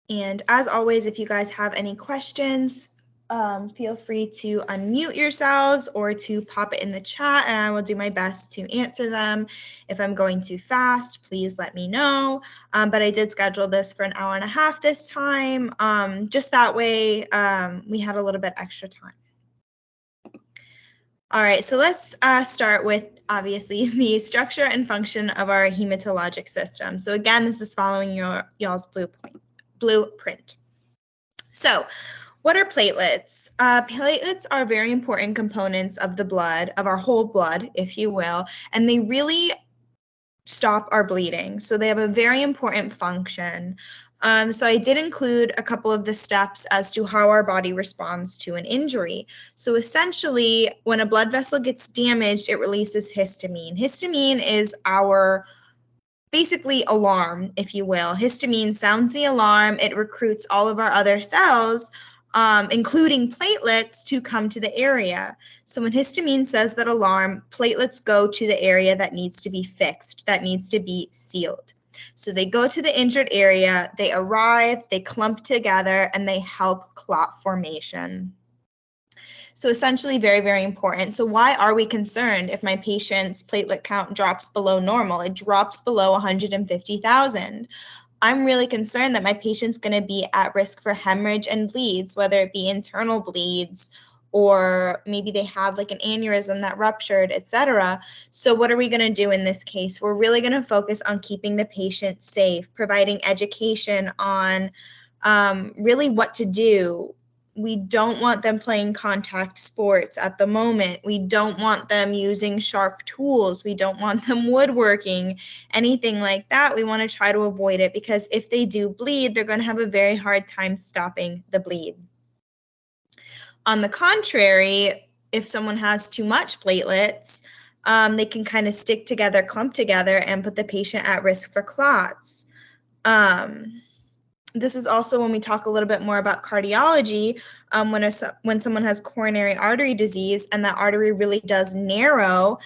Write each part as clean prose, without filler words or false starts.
And as always, if you guys have any questions, feel free to unmute yourselves or to pop it in the chat, and I will do my best to answer them. If I'm going too fast, please let me know. But I did schedule this for an hour and a half this time, just that way we had a little bit extra time. All right, so let's start with, obviously, the structure and function of our hematologic system. So again, this is following y'all's blueprint. So what are platelets? Platelets are very important components of the blood, of our whole blood, if you will, and they really stop our bleeding. So they have a very important function. So I did include a couple of the steps as to how our body responds to an injury. So essentially, when a blood vessel gets damaged, it releases histamine. Histamine is our basically alarm, if you will. Histamine sounds the alarm. It recruits all of our other cells, including platelets, to come to the area. So when histamine says that alarm, platelets go to the area that needs to be fixed, that needs to be sealed. So they go to the injured area, they arrive, they clump together, and they help clot formation. So essentially very, very important. So why are we concerned if my patient's platelet count drops below normal? It drops below 150,000. I'm really concerned that my patient's going to be at risk for hemorrhage and bleeds, whether it be internal bleeds or maybe they had like an aneurysm that ruptured, etc. So what are we going to do in this case? We're really going to focus on keeping the patient safe, providing education on really what to do. We don't want them playing contact sports at the moment. We don't want them using sharp tools. We don't want them woodworking, anything like that. We want to try to avoid it because if they do bleed, they're going to have a very hard time stopping the bleed. On the contrary, if someone has too much platelets, they can kind of stick together, clump together, and put the patient at risk for clots. This is also when we talk a little bit more about cardiology, when someone has coronary artery disease and that artery really does narrow,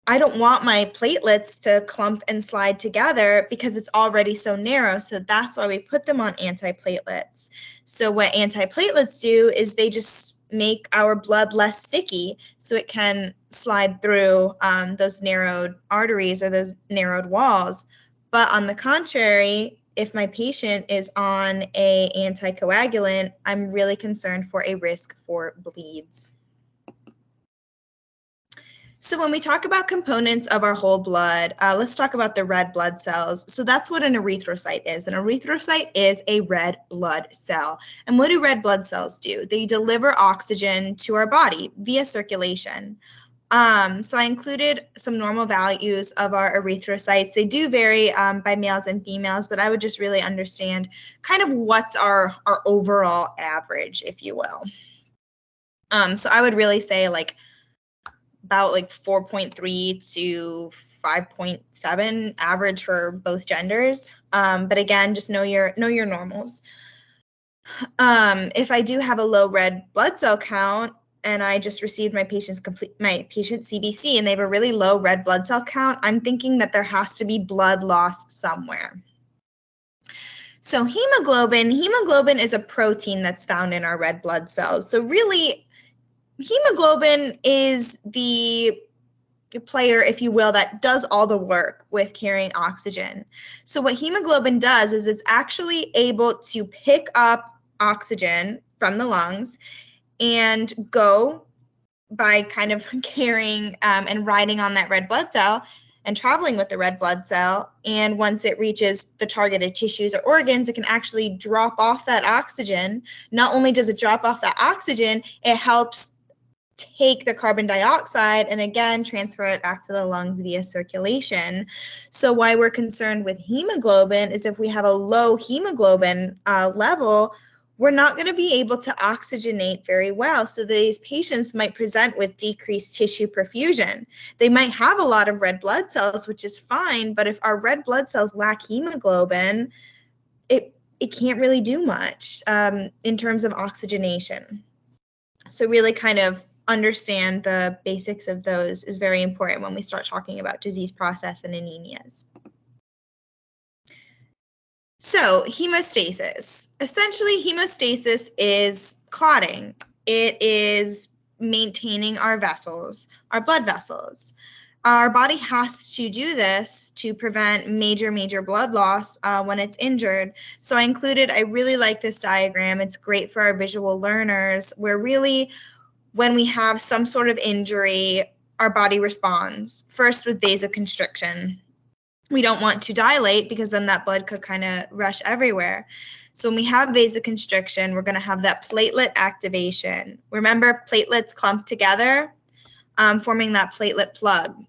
I don't want my platelets to clump and slide together because it's already so narrow. So that's why we put them on antiplatelets. So what antiplatelets do is they just make our blood less sticky so it can slide through those narrowed arteries or those narrowed walls. But on the contrary, if my patient is on an anticoagulant, I'm really concerned for a risk for bleeds. So when we talk about components of our whole blood, let's talk about the red blood cells. So that's what an erythrocyte is. An erythrocyte is a red blood cell. And what do red blood cells do? They deliver oxygen to our body via circulation. So I included some normal values of our erythrocytes. They do vary by males and females, but I would just really understand kind of what's our overall average, if you will. So I would really say like about like 4.3 to 5.7 average for both genders. But again, just know your normals. If I do have a low red blood cell count and I just received my patient's CBC and they have a really low red blood cell count, I'm thinking that there has to be blood loss somewhere. So hemoglobin is a protein that's found in our red blood cells. So really, hemoglobin is the player, if you will, that does all the work with carrying oxygen. So what hemoglobin does is it's actually able to pick up oxygen from the lungs and go by kind of carrying and riding on that red blood cell and traveling with the red blood cell. And once it reaches the targeted tissues or organs, it can actually drop off that oxygen. Not only does it drop off that oxygen, it helps take the carbon dioxide and again transfer it back to the lungs via circulation. So why we're concerned with hemoglobin is if we have a low hemoglobin level, we're not going to be able to oxygenate very well. So these patients might present with decreased tissue perfusion. They might have a lot of red blood cells, which is fine, but if our red blood cells lack hemoglobin, it can't really do much in terms of oxygenation. So really kind of understand the basics of those is very important when we start talking about disease process and anemias. So hemostasis. Essentially, hemostasis is clotting. It is maintaining our vessels, our blood vessels. Our body has to do this to prevent major blood loss when it's injured. So I really like this diagram. It's great for our visual learners, where really when we have some sort of injury, our body responds first with vasoconstriction. We don't want to dilate because then that blood could kind of rush everywhere. So when we have vasoconstriction, we're going to have that platelet activation. Remember, platelets clump together, forming that platelet plug.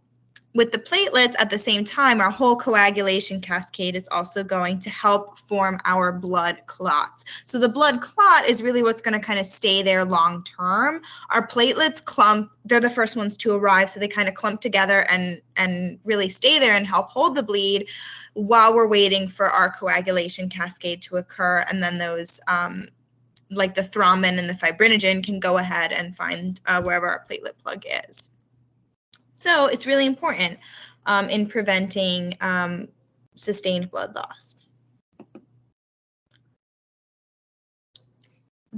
With the platelets, at the same time, our whole coagulation cascade is also going to help form our blood clots. So the blood clot is really what's going to kind of stay there long term. Our platelets clump, they're the first ones to arrive, so they kind of clump together and really stay there and help hold the bleed while we're waiting for our coagulation cascade to occur. And then those, like the thrombin and the fibrinogen, can go ahead and find wherever our platelet plug is. So it's really important in preventing sustained blood loss.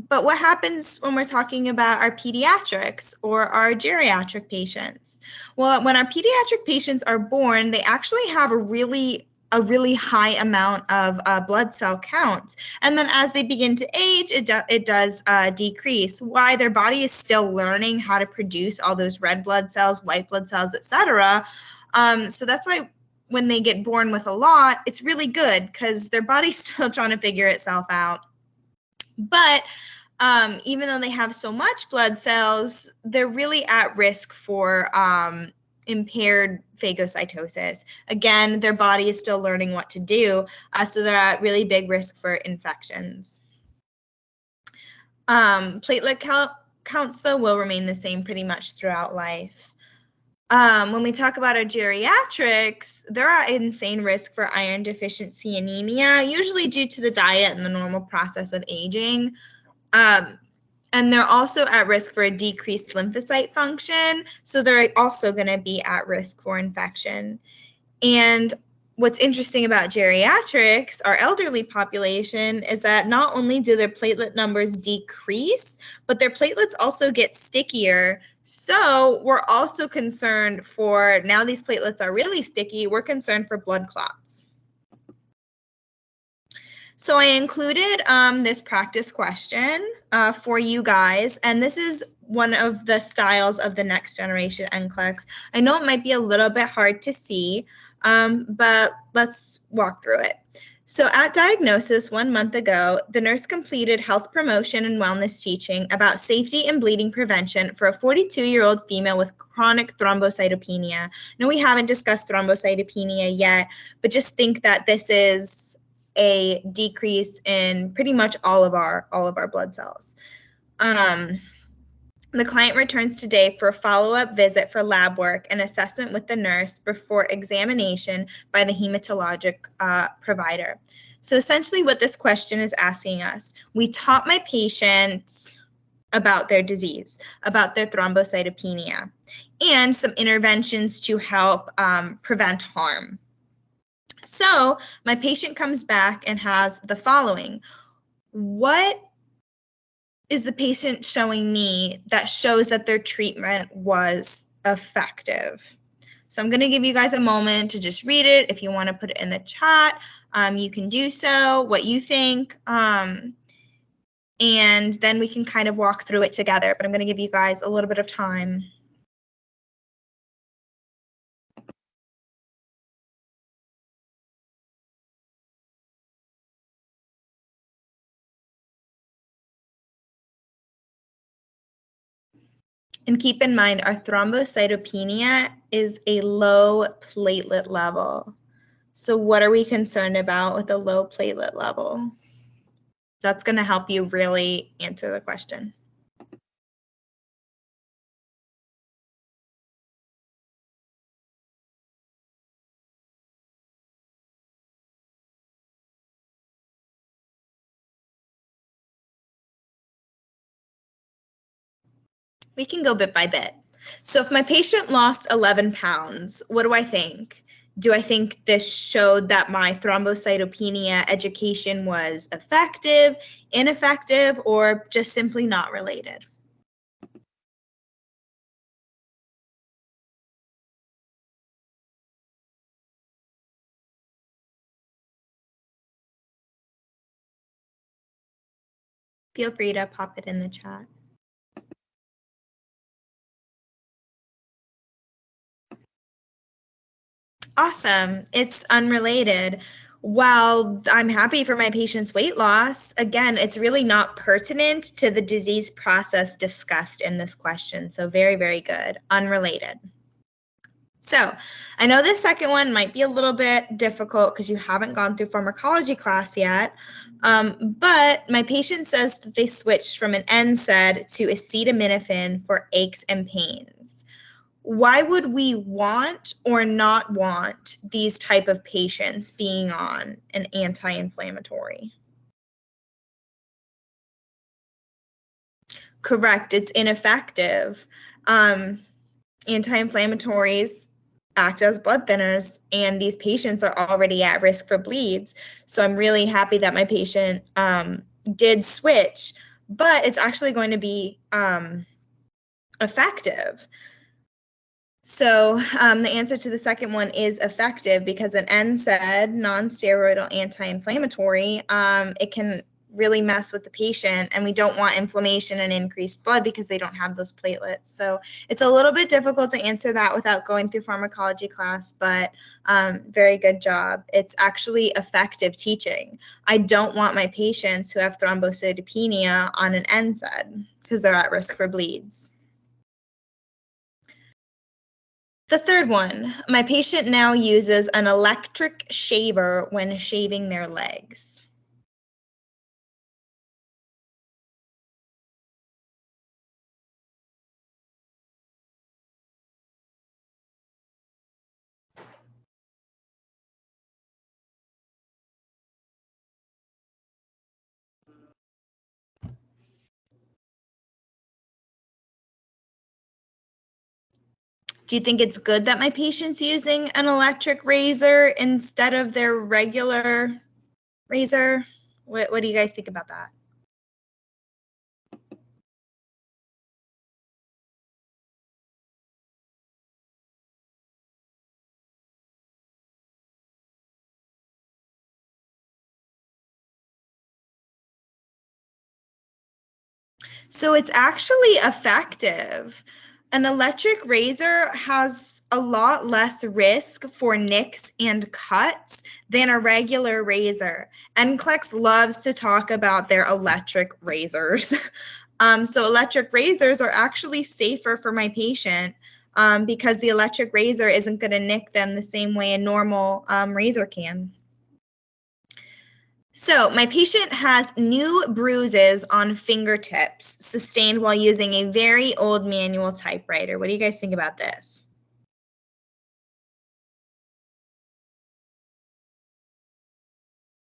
But what happens when we're talking about our pediatrics or our geriatric patients? Well, when our pediatric patients are born, they actually have a really high amount of blood cell counts. And then as they begin to age, it does decrease. Why? Their body is still learning how to produce all those red blood cells, white blood cells, etc. So that's why when they get born with a lot, it's really good because their body's still trying to figure itself out. But even though they have so much blood cells, they're really at risk for impaired phagocytosis. Again, their body is still learning what to do, so they're at really big risk for infections. Platelet counts, though, will remain the same pretty much throughout life. When we talk about our geriatrics, they're at insane risk for iron deficiency anemia, usually due to the diet and the normal process of aging. And they're also at risk for a decreased lymphocyte function, so they're also going to be at risk for infection. And what's interesting about geriatrics, our elderly population, is that not only do their platelet numbers decrease, but their platelets also get stickier. So we're also concerned for, now these platelets are really sticky, we're concerned for blood clots. So I included this practice question for you guys, and this is one of the styles of the next generation NCLEX. I know it might be a little bit hard to see, but let's walk through it. So at diagnosis 1 month ago, the nurse completed health promotion and wellness teaching about safety and bleeding prevention for a 42-year-old female with chronic thrombocytopenia. Now, we haven't discussed thrombocytopenia yet, but just think that this is a decrease in pretty much all of our blood cells. The client returns today for a follow-up visit for lab work and assessment with the nurse before examination by the hematologic provider. So essentially what this question is asking us, we taught my patient about their disease, about their thrombocytopenia, and some interventions to help prevent harm. So my patient comes back and has the following. What is the patient showing me that shows that their treatment was effective? So I'm going to give you guys a moment to just read it. If you want to put it in the chat, you can do so, what you think. And then we can kind of walk through it together. But I'm going to give you guys a little bit of time. And keep in mind, our thrombocytopenia is a low platelet level. So what are we concerned about with a low platelet level? That's going to help you really answer the question. We can go bit by bit. So if my patient lost 11 pounds, what do I think? Do I think this showed that my thrombocytopenia education was effective, ineffective, or just simply not related? Feel free to pop it in the chat. Awesome. It's unrelated. While I'm happy for my patient's weight loss, again, it's really not pertinent to the disease process discussed in this question. So very, very good. Unrelated. So I know this second one might be a little bit difficult because you haven't gone through pharmacology class yet, but my patient says that they switched from an NSAID to acetaminophen for aches and pains. Why would we want or not want these type of patients being on an anti-inflammatory? Correct, it's ineffective. Anti-inflammatories act as blood thinners, and these patients are already at risk for bleeds. So I'm really happy that my patient did switch, but it's actually going to be effective. So the answer to the second one is effective because an NSAID, non-steroidal anti-inflammatory, it can really mess with the patient, and we don't want inflammation and increased blood because they don't have those platelets. So it's a little bit difficult to answer that without going through pharmacology class, but very good job. It's actually effective teaching. I don't want my patients who have thrombocytopenia on an NSAID because they're at risk for bleeds. The third one, my patient now uses an electric shaver when shaving their legs. Do you think it's good that my patient's using an electric razor instead of their regular razor? What do you guys think about that? So it's actually effective. An electric razor has a lot less risk for nicks and cuts than a regular razor. NCLEX loves to talk about their electric razors. So electric razors are actually safer for my patient because the electric razor isn't going to nick them the same way a normal razor can. So my patient has new bruises on fingertips sustained while using a very old manual typewriter. What do you guys think about this?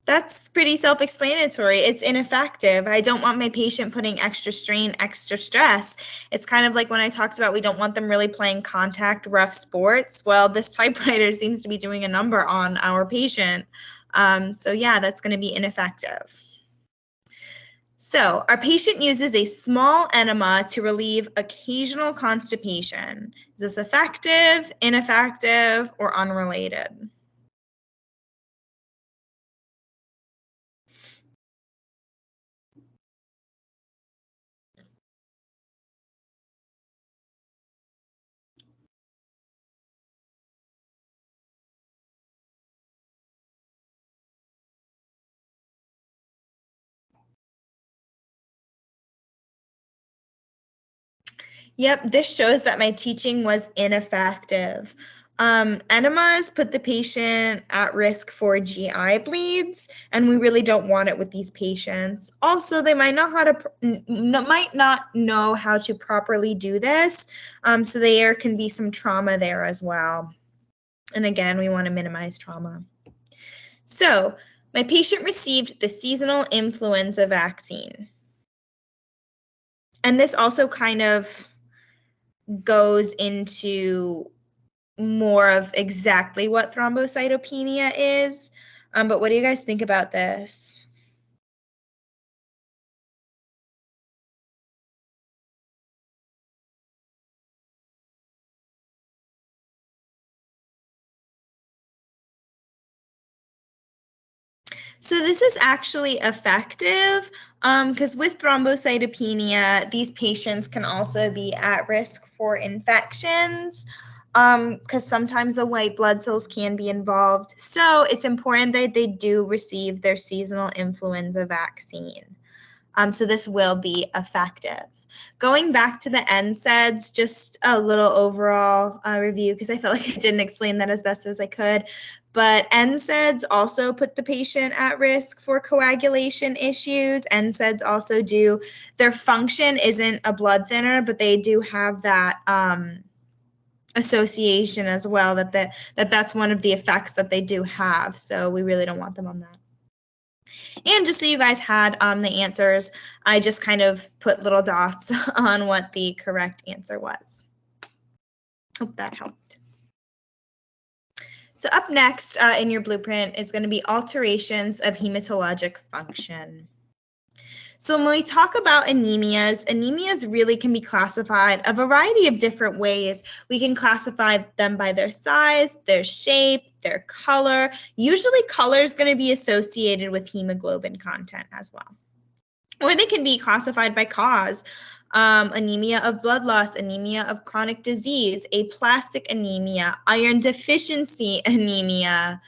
That's pretty self-explanatory. It's ineffective. I don't want my patient putting extra strain, extra stress. It's kind of like when I talked about we don't want them really playing contact rough sports. Well, this typewriter seems to be doing a number on our patient. So yeah, that's going to be ineffective. So our patient uses a small enema to relieve occasional constipation. Is this effective, ineffective, or unrelated? Yep, this shows that my teaching was ineffective. Enemas put the patient at risk for GI bleeds, and we really don't want it with these patients. Also, they might not know how to properly do this, so there can be some trauma there as well. And again, we want to minimize trauma. So, my patient received the seasonal influenza vaccine. And this also kind of goes into more of exactly what thrombocytopenia is. But what do you guys think about this? So this is actually effective because with thrombocytopenia, these patients can also be at risk for infections because sometimes the white blood cells can be involved. So it's important that they do receive their seasonal influenza vaccine. So this will be effective. Going back to the Nsaids, just a little overall review because I felt like I didn't explain that as best as I could. But Nsaids also put the patient at risk for coagulation issues. Nsaids also do, their function isn't a blood thinner, but they do have that association as well, that's one of the effects that they do have. So we really don't want them on that. And just so you guys had the answers, I just kind of put little dots on what the correct answer was. Hope that helped. So up next in your blueprint is going to be alterations of hematologic function. So when we talk about anemias really can be classified a variety of different ways. We can classify them by their size, their shape, their color. Usually color is going to be associated with hemoglobin content as well. Or they can be classified by cause. Anemia of blood loss, anemia of chronic disease, aplastic anemia, iron deficiency anemia,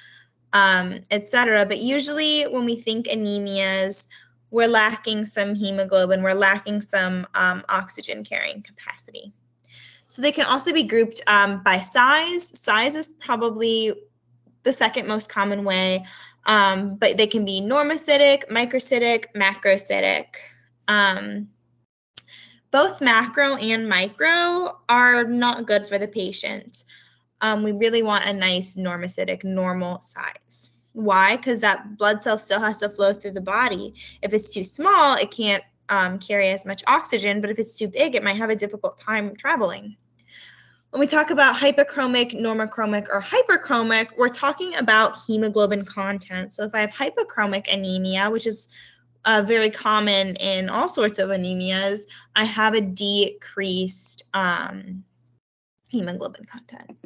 etc. But usually when we think anemias, we're lacking some hemoglobin, we're lacking some oxygen carrying capacity. So they can also be grouped by size. Size is probably the second most common way, but they can be normocytic, microcytic, macrocytic. Both macro and micro are not good for the patient. We really want a nice normocytic, normal size. Why? Because that blood cell still has to flow through the body. If it's too small, it can't carry as much oxygen, but if it's too big, it might have a difficult time traveling. When we talk about hypochromic, normochromic, or hyperchromic, we're talking about hemoglobin content. So if I have hypochromic anemia, which is very common in all sorts of anemias, I have a decreased hemoglobin content.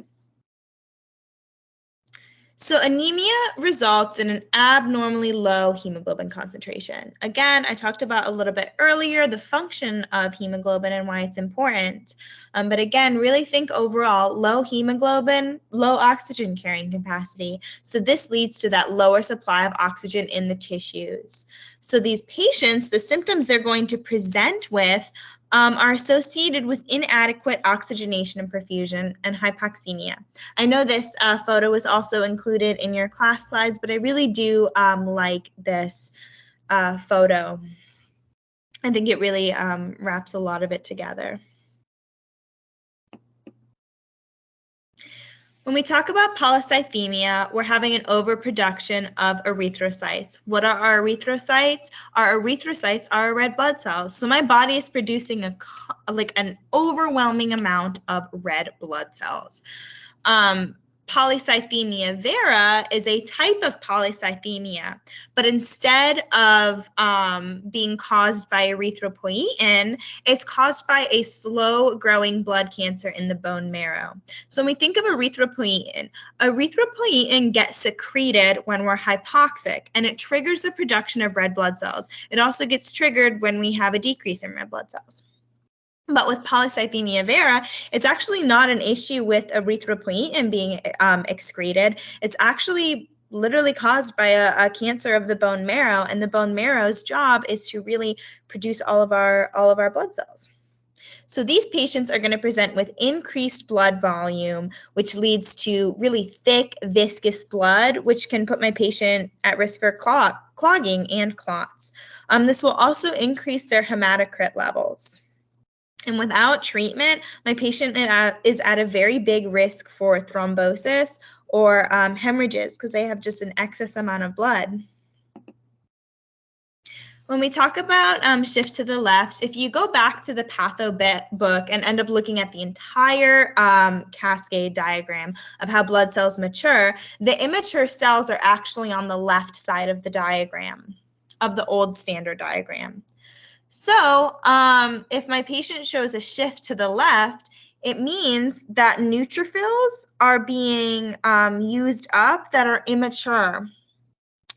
So anemia results in an abnormally low hemoglobin concentration. Again, I talked about a little bit earlier the function of hemoglobin and why it's important. But again, really think overall, low hemoglobin, low oxygen carrying capacity. So this leads to that lower supply of oxygen in the tissues. So these patients, the symptoms they're going to present with are associated with inadequate oxygenation and perfusion and hypoxemia. I know this photo was also included in your class slides, but I really do like this photo. I think it really wraps a lot of it together. When we talk about polycythemia, we're having an overproduction of erythrocytes. What are our erythrocytes? Our erythrocytes are our red blood cells. So my body is producing an overwhelming amount of red blood cells. Polycythemia vera is a type of polycythemia, but instead of being caused by erythropoietin, it's caused by a slow-growing blood cancer in the bone marrow. So when we think of erythropoietin gets secreted when we're hypoxic, and it triggers the production of red blood cells. It also gets triggered when we have a decrease in red blood cells. But with polycythemia vera, it's actually not an issue with erythropoietin being excreted. It's actually literally caused by a cancer of the bone marrow, and the bone marrow's job is to really produce all of our blood cells. So these patients are going to present with increased blood volume, which leads to really thick, viscous blood, which can put my patient at risk for clogging and clots. This will also increase their hematocrit levels. And without treatment, my patient is at a very big risk for thrombosis or hemorrhages because they have just an excess amount of blood. When we talk about shift to the left, if you go back to the Patho book and end up looking at the entire cascade diagram of how blood cells mature, the immature cells are actually on the left side of the diagram, of the old standard diagram. So if my patient shows a shift to the left, it means that neutrophils are being used up that are immature.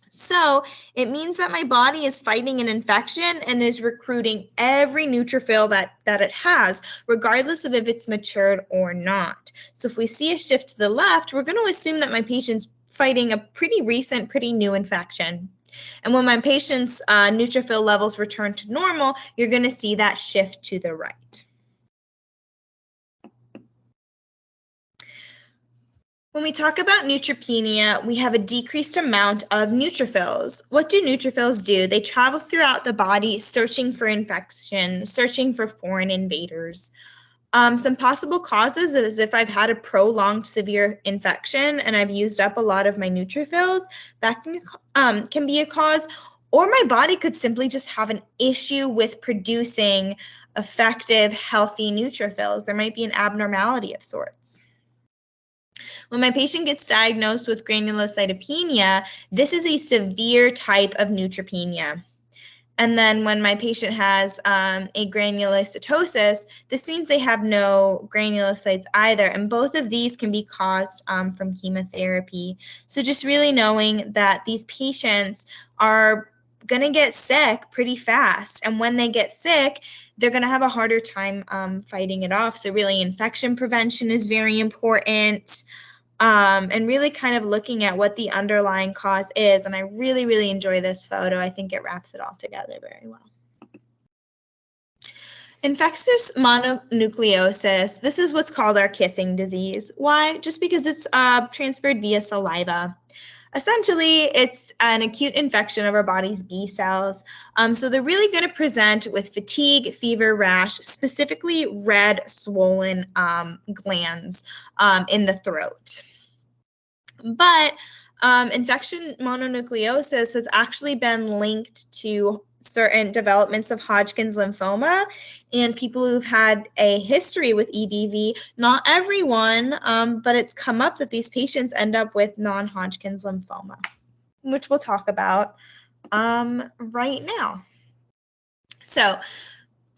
So it means that my body is fighting an infection and is recruiting every neutrophil that it has, regardless of if it's matured or not. So if we see a shift to the left, we're going to assume that my patient's fighting a pretty recent, pretty new infection. And when my patient's neutrophil levels return to normal, you're going to see that shift to the right. When we talk about neutropenia, we have a decreased amount of neutrophils. What do neutrophils do? They travel throughout the body searching for infection, searching for foreign invaders. Some possible causes is if I've had a prolonged severe infection and I've used up a lot of my neutrophils, that can be a cause, or my body could simply just have an issue with producing effective, healthy neutrophils. There might be an abnormality of sorts. When my patient gets diagnosed with granulocytopenia, this is a severe type of neutropenia. And then when my patient has a granulocytosis, this means they have no granulocytes either. And both of these can be caused from chemotherapy. So just really knowing that these patients are going to get sick pretty fast. And when they get sick, they're going to have a harder time fighting it off. So really infection prevention is very important. And really kind of looking at what the underlying cause is. And I really, really enjoy this photo. I think it wraps it all together very well. Infectious mononucleosis, this is what's called our kissing disease. Why? Just because it's transferred via saliva. Essentially, it's an acute infection of our body's B cells. So they're really going to present with fatigue, fever, rash, specifically red, swollen glands in the throat. But infection mononucleosis has actually been linked to certain developments of Hodgkin's lymphoma and people who've had a history with EBV. Not everyone, but it's come up that these patients end up with non-Hodgkin's lymphoma, which we'll talk about right now. So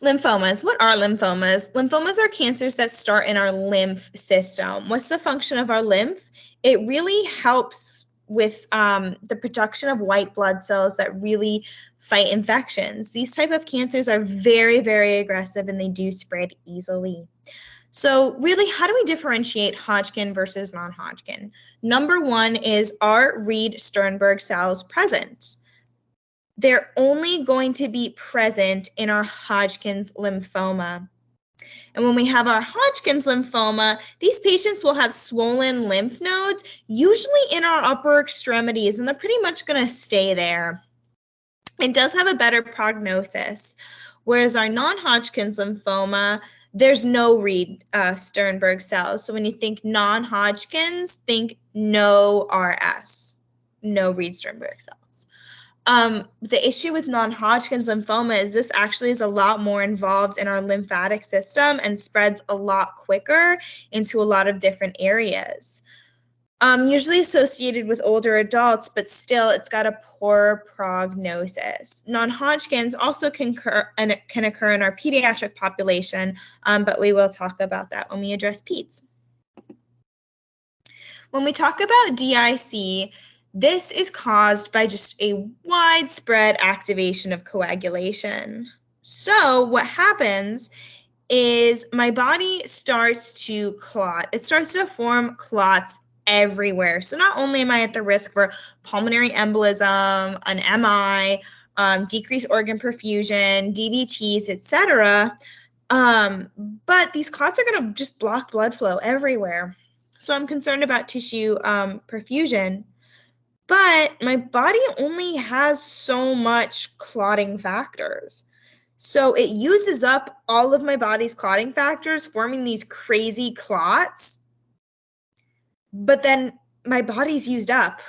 lymphomas. What are lymphomas? Lymphomas are cancers that start in our lymph system. What's the function of our lymph? It really helps with the production of white blood cells that really fight infections. These type of cancers are very, very aggressive and they do spread easily. So really, how do we differentiate Hodgkin versus non-Hodgkin? Number one is, are Reed-Sternberg cells present? They're only going to be present in our Hodgkin's lymphoma. And when we have our Hodgkin's lymphoma, these patients will have swollen lymph nodes, usually in our upper extremities, and they're pretty much going to stay there. It does have a better prognosis, whereas our non-Hodgkin's lymphoma, there's no Reed-Sternberg cells. So when you think non-Hodgkin's, think no RS, no Reed-Sternberg cells. The issue with non-Hodgkin's lymphoma is this actually is a lot more involved in our lymphatic system and spreads a lot quicker into a lot of different areas. Usually associated with older adults, but still it's got a poor prognosis. Non-Hodgkin's also can occur in our pediatric population, but we will talk about that when we address peds. When we talk about DIC, this is caused by just a widespread activation of coagulation. So what happens is my body starts to clot. It starts to form clots everywhere. So not only am I at the risk for pulmonary embolism, an MI, decreased organ perfusion, DVTs, etc., but these clots are going to just block blood flow everywhere. So I'm concerned about tissue perfusion. But my body only has so much clotting factors. So it uses up all of my body's clotting factors, forming these crazy clots. But then my body's used up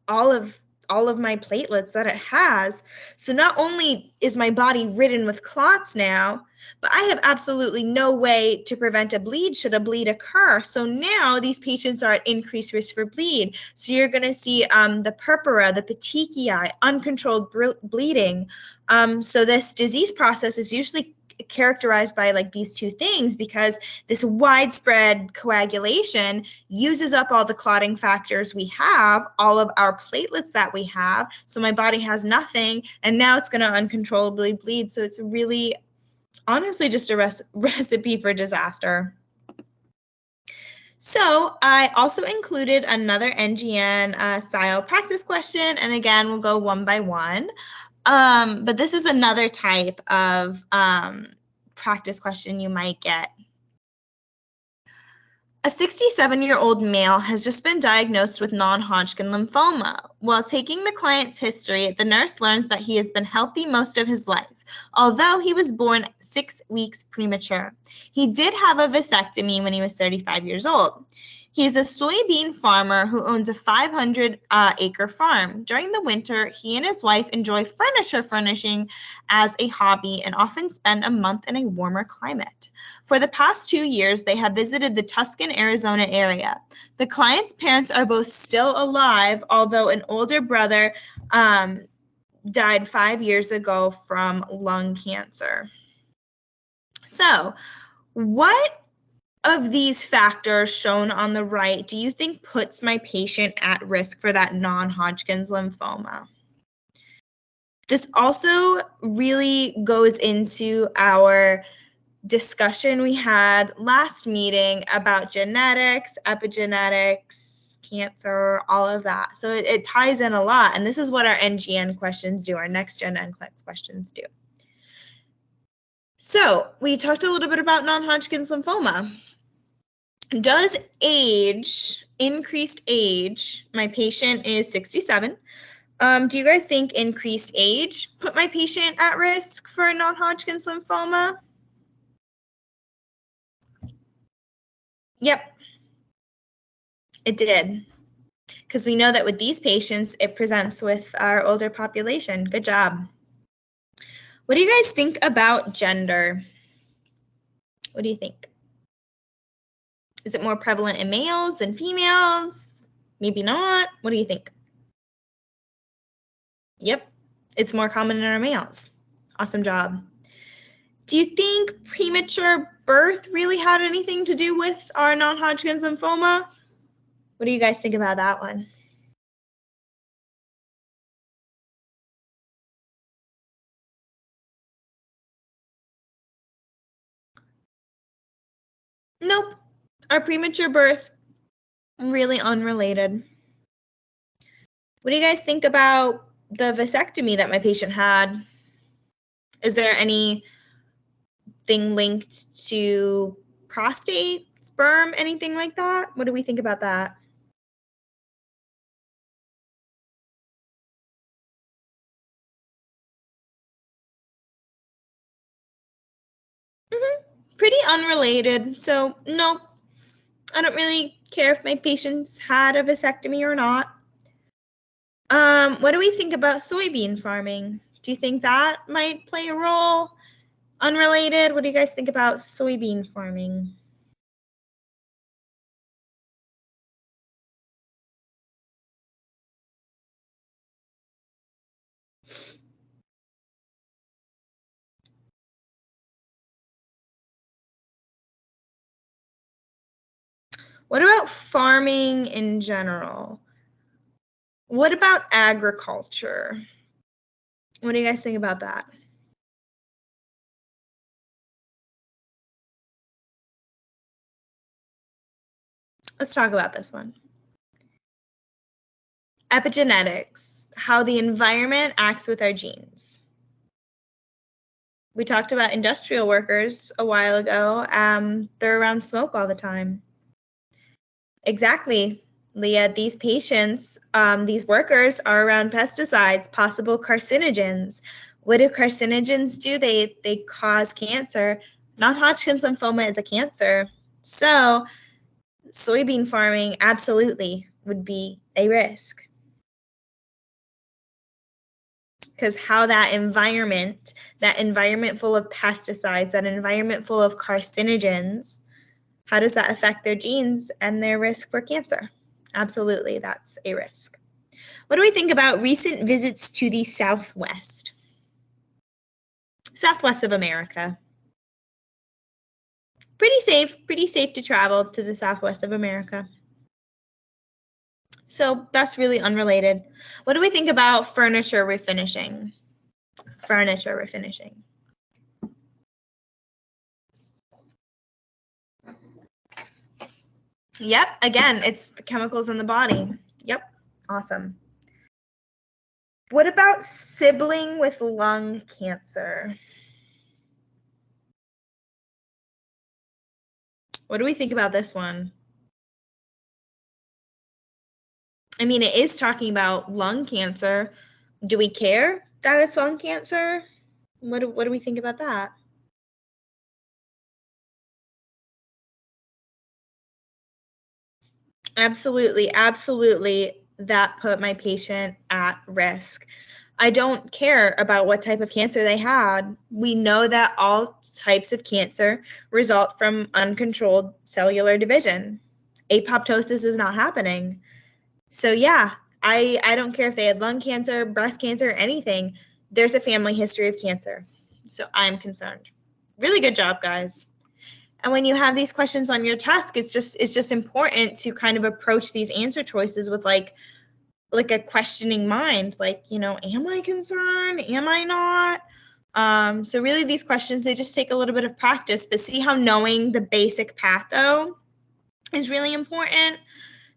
all of all of my platelets that it has. So not only is my body ridden with clots now, but I have absolutely no way to prevent a bleed should a bleed occur. So now these patients are at increased risk for bleed. So you're going to see the purpura, the petechiae, uncontrolled bleeding. So this disease process is usually characterized by like these two things, because this widespread coagulation uses up all the clotting factors we have, all of our platelets that we have. So my body has nothing, and now it's going to uncontrollably bleed. So it's really, honestly, just a recipe for disaster. So I also included another NGN style practice question, and again, we'll go one by one. But this is another type of practice question you might get. A 67-year-old male has just been diagnosed with non-Hodgkin lymphoma. While taking the client's history, the nurse learned that he has been healthy most of his life, although he was born 6 weeks premature. He did have a vasectomy when he was 35 years old. He is a soybean farmer who owns a 500-acre farm. During the winter, he and his wife enjoy furniture furnishing as a hobby and often spend a month in a warmer climate. For the past 2 years, they have visited the Tucson, Arizona area. The client's parents are both still alive, although an older brother died 5 years ago from lung cancer. So, what of these factors shown on the right do you think puts my patient at risk for that non-Hodgkin's lymphoma? This also really goes into our discussion we had last meeting about genetics, epigenetics, cancer, all of that. So it ties in a lot, and this is what our NGN questions do, our next-gen NCLEX questions do. So we talked a little bit about non-Hodgkin's lymphoma. Does age, increased age, my patient is 67. Do you guys think increased age put my patient at risk for non-Hodgkin's lymphoma? Yep, it did. Because we know that with these patients, it presents with our older population. Good job. What do you guys think about gender? What do you think? Is it more prevalent in males than females? Maybe not. What do you think? Yep, it's more common in our males. Awesome job. Do you think premature birth really had anything to do with our non-Hodgkin's lymphoma? What do you guys think about that one? Nope. Our premature birth, really unrelated. What do you guys think about the vasectomy that my patient had? Is there anything linked to prostate, sperm, anything like that? What do we think about that? Pretty unrelated. So nope, I don't really care if my patients had a vasectomy or not. What do we think about soybean farming? Do you think that might play a role? Unrelated, what do you guys think about soybean farming? What about farming in general? What about agriculture? What do you guys think about that? Let's talk about this one. Epigenetics, how the environment acts with our genes. We talked about industrial workers a while ago. They're around smoke all the time. Exactly, Leah. These patients, these workers are around pesticides, possible carcinogens. What do carcinogens do? They cause cancer. Non-Hodgkin's lymphoma is a cancer. So soybean farming absolutely would be a risk. because how that environment full of pesticides, that environment full of carcinogens, how does that affect their genes and their risk for cancer? Absolutely, that's a risk. What do we think about recent visits to the Southwest of America? Pretty safe to travel to the Southwest of America. So that's really unrelated. What do we think about furniture refinishing? Yep, again, it's the chemicals in the body. Yep, awesome. What about sibling with lung cancer? What do we think about this one? I mean, it is talking about lung cancer. Do we care that it's lung cancer? What do we think about that? Absolutely, that put my patient at risk. I don't care about what type of cancer they had. We know that all types of cancer result from uncontrolled cellular division. Apoptosis is not happening. So yeah, I don't care if they had lung cancer, breast cancer, anything. There's a family history of cancer. So I'm concerned. Really good job, guys. And when you have these questions on your test, it's just important to kind of approach these answer choices with like a questioning mind, like, am I concerned? Am I not? So really these questions, they just take a little bit of practice, but see how knowing the basic patho is really important.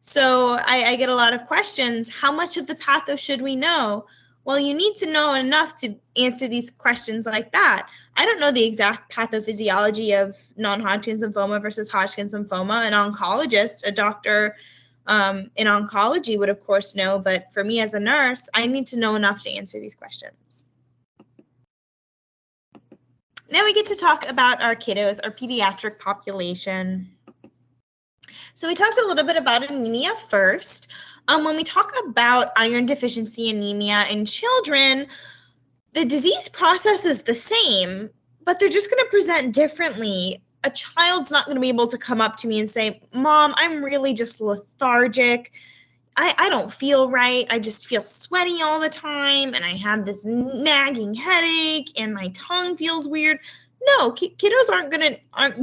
So I get a lot of questions. How much of the patho should we know? Well, you need to know enough to answer these questions like that. I don't know the exact pathophysiology of non-Hodgkin's lymphoma versus Hodgkin's lymphoma. An oncologist, a doctor in oncology would, of course, know. But for me as a nurse, I need to know enough to answer these questions. Now we get to talk about our kiddos, our pediatric population. So we talked a little bit about anemia first. When we talk about iron deficiency anemia in children, the disease process is the same, but they're just going to present differently. A child's not going to be able to come up to me and say, Mom, I'm really just lethargic. I don't feel right. I just feel sweaty all the time, and I have this nagging headache, and my tongue feels weird. No, kiddos aren't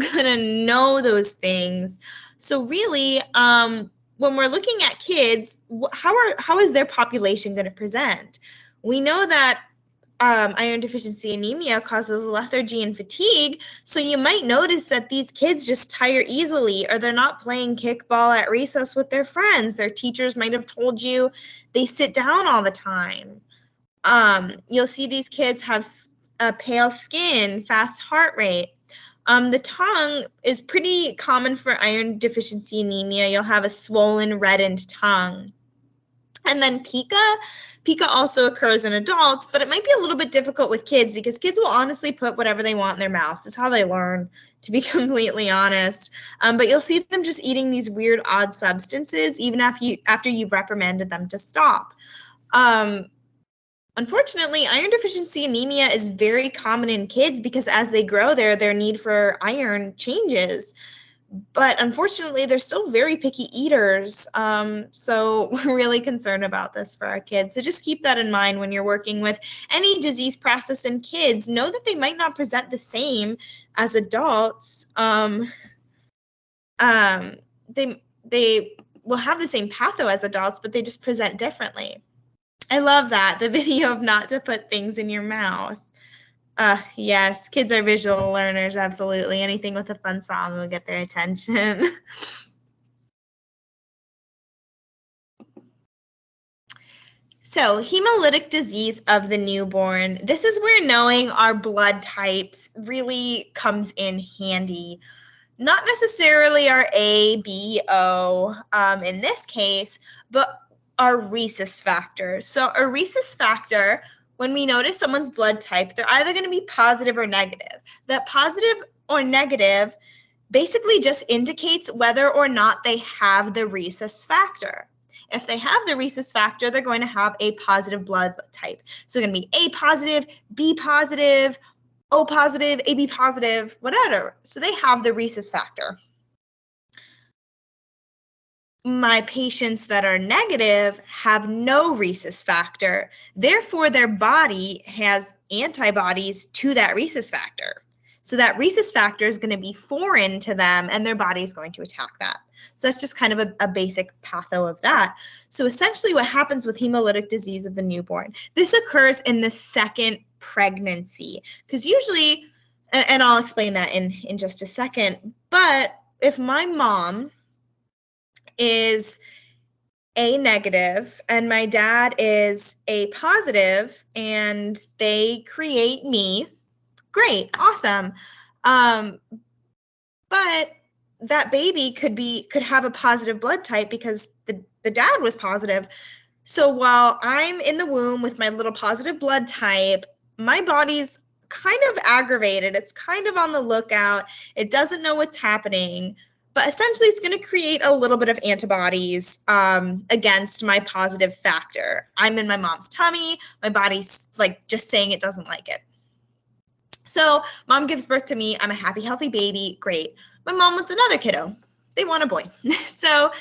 gonna know those things. So really, when we're looking at kids, how is their population going to present? We know that iron deficiency anemia causes lethargy and fatigue, so you might notice that these kids just tire easily, or they're not playing kickball at recess with their friends. Their teachers might have told you they sit down all the time. You'll see these kids have pale skin, fast heart rate. The tongue is pretty common for iron deficiency anemia. You'll have a swollen, reddened tongue. And then pica also occurs in adults, but it might be a little bit difficult with kids because kids will honestly put whatever they want in their mouths. It's how they learn, to be completely honest. But you'll see them just eating these weird, odd substances even after you've reprimanded them to stop. Unfortunately, iron deficiency anemia is very common in kids because as they grow, their need for iron changes. But unfortunately, they're still very picky eaters. So we're really concerned about this for our kids. So just keep that in mind when you're working with any disease process in kids. Know that they might not present the same as adults. They will have the same patho as adults, but they just present differently. I love that, the video of not to put things in your mouth. Yes, kids are visual learners, absolutely. Anything with a fun song will get their attention. So, hemolytic disease of the newborn. This is where knowing our blood types really comes in handy. Not necessarily our A, B, O in this case, but our rhesus factor. So a rhesus factor, when we notice someone's blood type, they're either going to be positive or negative. That positive or negative basically just indicates whether or not they have the rhesus factor. If they have the rhesus factor, they're going to have a positive blood type. So they're going to be A positive, B positive, O positive, AB positive, whatever. So they have the rhesus factor. My patients that are negative have no rhesus factor. Therefore, their body has antibodies to that rhesus factor. So that rhesus factor is going to be foreign to them, and their body is going to attack that. So that's just kind of a basic patho of that. So essentially what happens with hemolytic disease of the newborn, this occurs in the second pregnancy, because usually, and I'll explain that in just a second, but if my mom is A negative and my dad is A positive and they create me, great, awesome. But that baby could have a positive blood type because the dad was positive. So while I'm in the womb with my little positive blood type, my body's kind of aggravated. It's kind of on the lookout. It doesn't know what's happening. But essentially, it's going to create a little bit of antibodies against my positive factor. I'm in my mom's tummy. My body's like just saying it doesn't like it. So mom gives birth to me. I'm a happy, healthy baby. Great. My mom wants another kiddo. They want a boy. So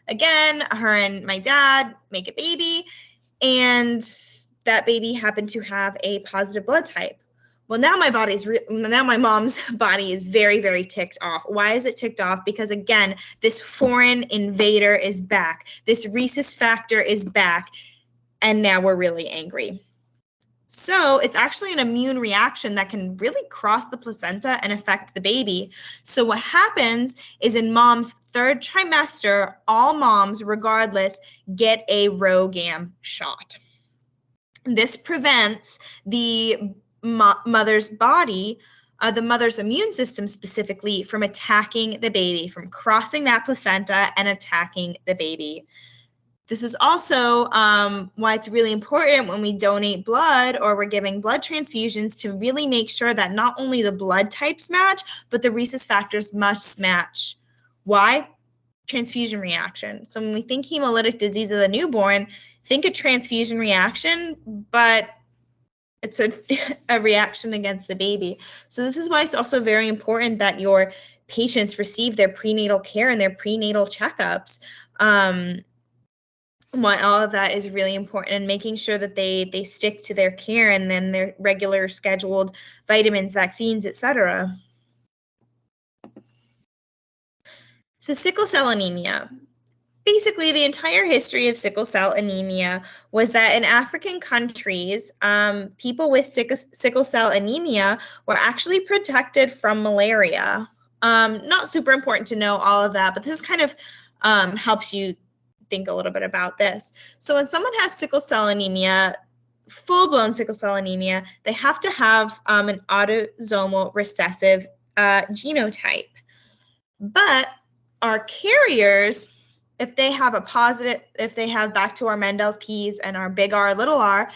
again, her and my dad make a baby. And that baby happened to have a positive blood type. Well, now my mom's body is very, very ticked off. Why is it ticked off? Because again, this foreign invader is back. This rhesus factor is back. And now we're really angry. So it's actually an immune reaction that can really cross the placenta and affect the baby. So what happens is in mom's third trimester, all moms, regardless, get a RhoGAM shot. This prevents the mother's body, the mother's immune system specifically, from attacking the baby, from crossing that placenta and attacking the baby. This is also why it's really important when we donate blood or we're giving blood transfusions to really make sure that not only the blood types match, but the rhesus factors must match. Why? Transfusion reaction. So when we think hemolytic disease of the newborn, think a transfusion reaction, but it's a reaction against the baby. So this is why it's also very important that your patients receive their prenatal care and their prenatal checkups. Why all of that is really important, and making sure that they stick to their care and then their regular scheduled vitamins, vaccines, etc. So sickle cell anemia. Basically, the entire history of sickle cell anemia was that in African countries, people with sickle cell anemia were actually protected from malaria. Not super important to know all of that, but this kind of helps you think a little bit about this. So when someone has sickle cell anemia, full-blown sickle cell anemia, they have to have an autosomal recessive genotype. But our carriers, if they have back to our Mendel's P's and our big R, little r,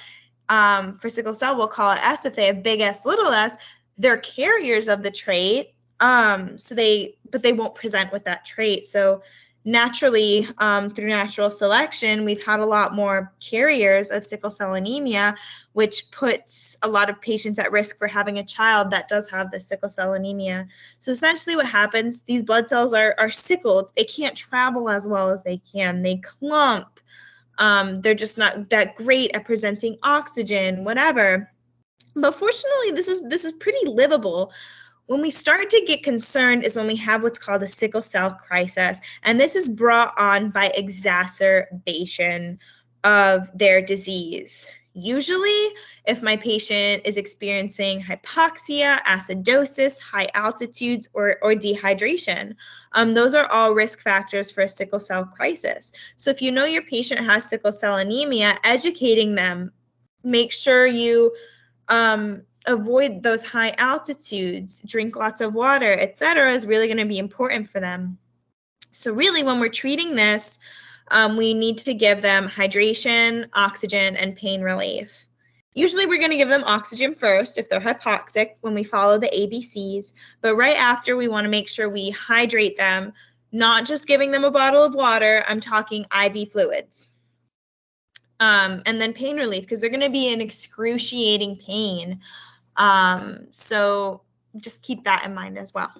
for sickle cell, we'll call it S. If they have big S, little s, they're carriers of the trait, but they won't present with that trait. So naturally, through natural selection, we've had a lot more carriers of sickle cell anemia, which puts a lot of patients at risk for having a child that does have the sickle cell anemia. So essentially what happens, these blood cells are sickled. They can't travel as well as they can. They clump. They're just not that great at presenting oxygen, whatever. But fortunately, this is pretty livable. When we start to get concerned is when we have what's called a sickle cell crisis, and this is brought on by exacerbation of their disease. Usually, if my patient is experiencing hypoxia, acidosis, high altitudes, or dehydration, those are all risk factors for a sickle cell crisis. So if you know your patient has sickle cell anemia, educating them, make sure you avoid those high altitudes, drink lots of water, etc., is really going to be important for them. So really, when we're treating this, we need to give them hydration, oxygen, and pain relief. Usually we're going to give them oxygen first if they're hypoxic when we follow the ABCs, but right after we want to make sure we hydrate them Not just giving them a bottle of water, I'm talking IV fluids. And then pain relief, because they're going to be in excruciating pain. So just keep that in mind as well.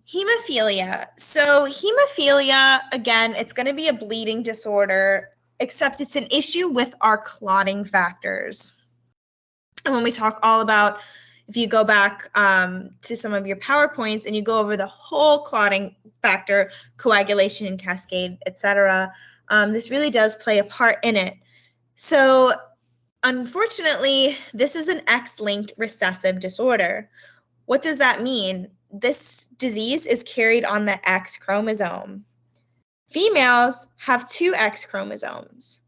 Hemophilia. So hemophilia, again, it's going to be a bleeding disorder, except it's an issue with our clotting factors. And when we talk all about, if you go back to some of your PowerPoints and you go over the whole clotting factor, coagulation, cascade, etc., this really does play a part in it. So unfortunately, this is an X-linked recessive disorder. What does that mean? This disease is carried on the X chromosome. Females have 2 X chromosomes,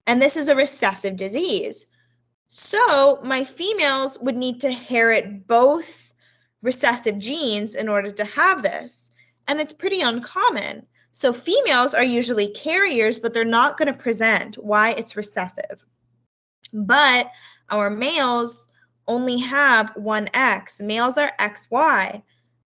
and this is a recessive disease. So my females would need to inherit both recessive genes in order to have this, and it's pretty uncommon. So females are usually carriers, but they're not going to present why it's recessive. But our males only have 1 X. Males are XY.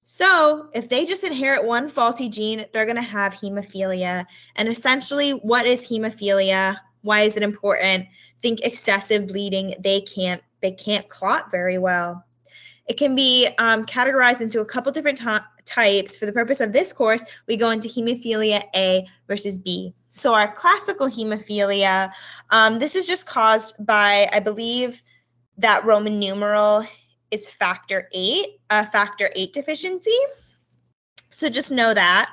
So if they just inherit one faulty gene, they're going to have hemophilia. And essentially, what is hemophilia? Why is it important? Think excessive bleeding. They can't clot very well. It can be categorized into a couple different types. For the purpose of this course, we go into hemophilia A versus B. So our classical hemophilia, this is just caused by, I believe, that Roman numeral is factor 8 deficiency. So just know that.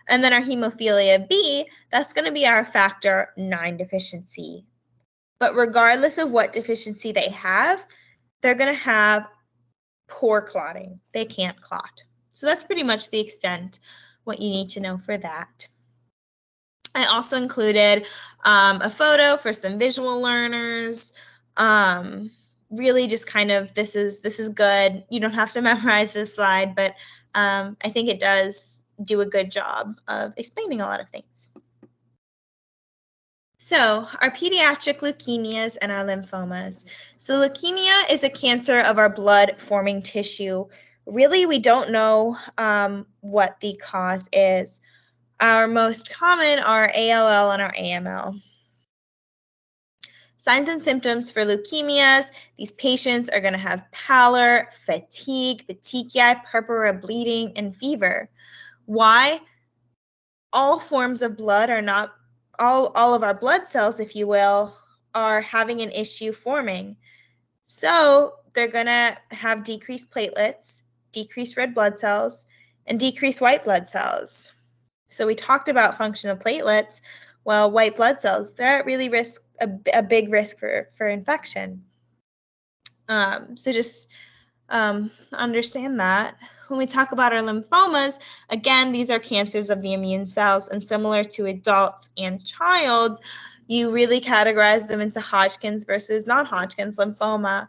And then our hemophilia B, that's going to be our factor 9 deficiency. But regardless of what deficiency they have, they're going to have poor clotting. They can't clot. So that's pretty much the extent what you need to know for that. I also included a photo for some visual learners. Really just kind of, this is good. You don't have to memorize this slide, but I think it does do a good job of explaining a lot of things. So our pediatric leukemias and our lymphomas. So leukemia is a cancer of our blood-forming tissue. Really, we don't know what the cause is. Our most common are ALL and our AML. Signs and symptoms for leukemias. These patients are going to have pallor, fatigue, petechiae, purpura, bleeding, and fever. Why? All forms of blood are not, all of our blood cells, if you will, are having an issue forming. So they're going to have decreased platelets, decreased red blood cells, and decreased white blood cells. So we talked about function of platelets. Well, white blood cells, they're at really risk, a big risk for infection. So just understand that. When we talk about our lymphomas, again, these are cancers of the immune cells, and similar to adults and childs, you really categorize them into Hodgkin's versus non-Hodgkin's lymphoma.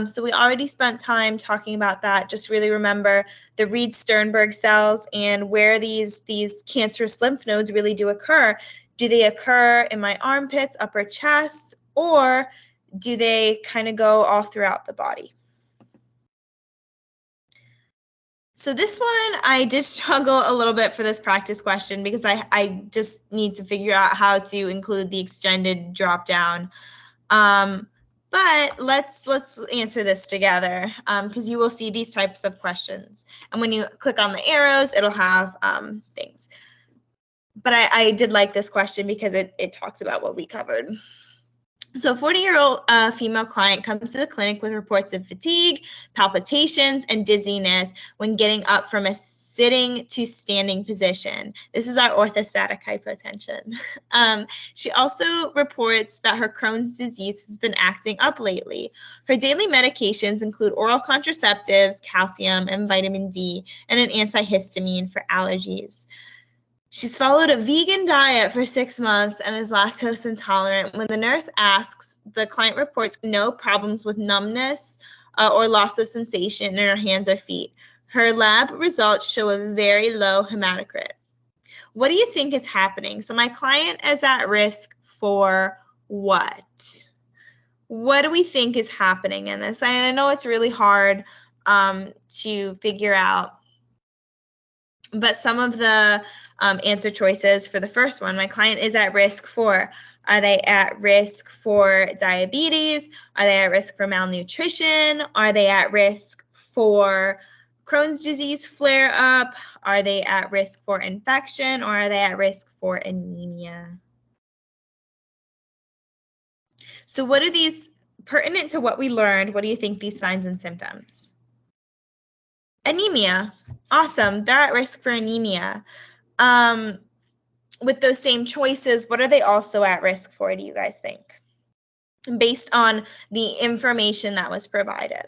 So we already spent time talking about that. Just really remember the Reed-Sternberg cells and where these cancerous lymph nodes really do occur. Do they occur in my armpits, upper chest, or do they kind of go all throughout the body? So this one, I did struggle a little bit for this practice question because I just need to figure out how to include the extended drop down. But let's answer this together because you will see these types of questions. And when you click on the arrows, it'll have things. But I did like this question because it talks about what we covered. So a 40-year-old female client comes to the clinic with reports of fatigue, palpitations, and dizziness when getting up from a sitting to standing position. This is our orthostatic hypotension. She also reports that her Crohn's disease has been acting up lately. Her daily medications include oral contraceptives, calcium, and vitamin D, and an antihistamine for allergies. She's followed a vegan diet for 6 months and is lactose intolerant. When the nurse asks, the client reports no problems with numbness or loss of sensation in her hands or feet. Her lab results show a very low hematocrit. What do you think is happening? So my client is at risk for what? What do we think is happening in this? And I know it's really hard to figure out But some of the answer choices for the first one, my client is at risk for, are they at risk for diabetes? Are they at risk for malnutrition? Are they at risk for Crohn's disease flare up? Are they at risk for infection, or are they at risk for anemia? So what are these, pertinent to what we learned, what do you think these signs and symptoms? Anemia. Awesome. They're at risk for anemia. With those same choices, what are they also at risk for, do you guys think? Based on the information that was provided.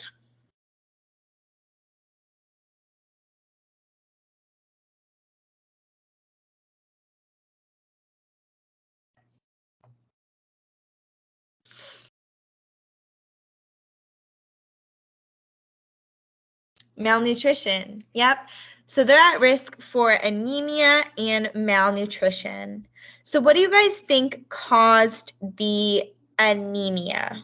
Malnutrition. Yep. So they're at risk for anemia and malnutrition. So what do you guys think caused the anemia?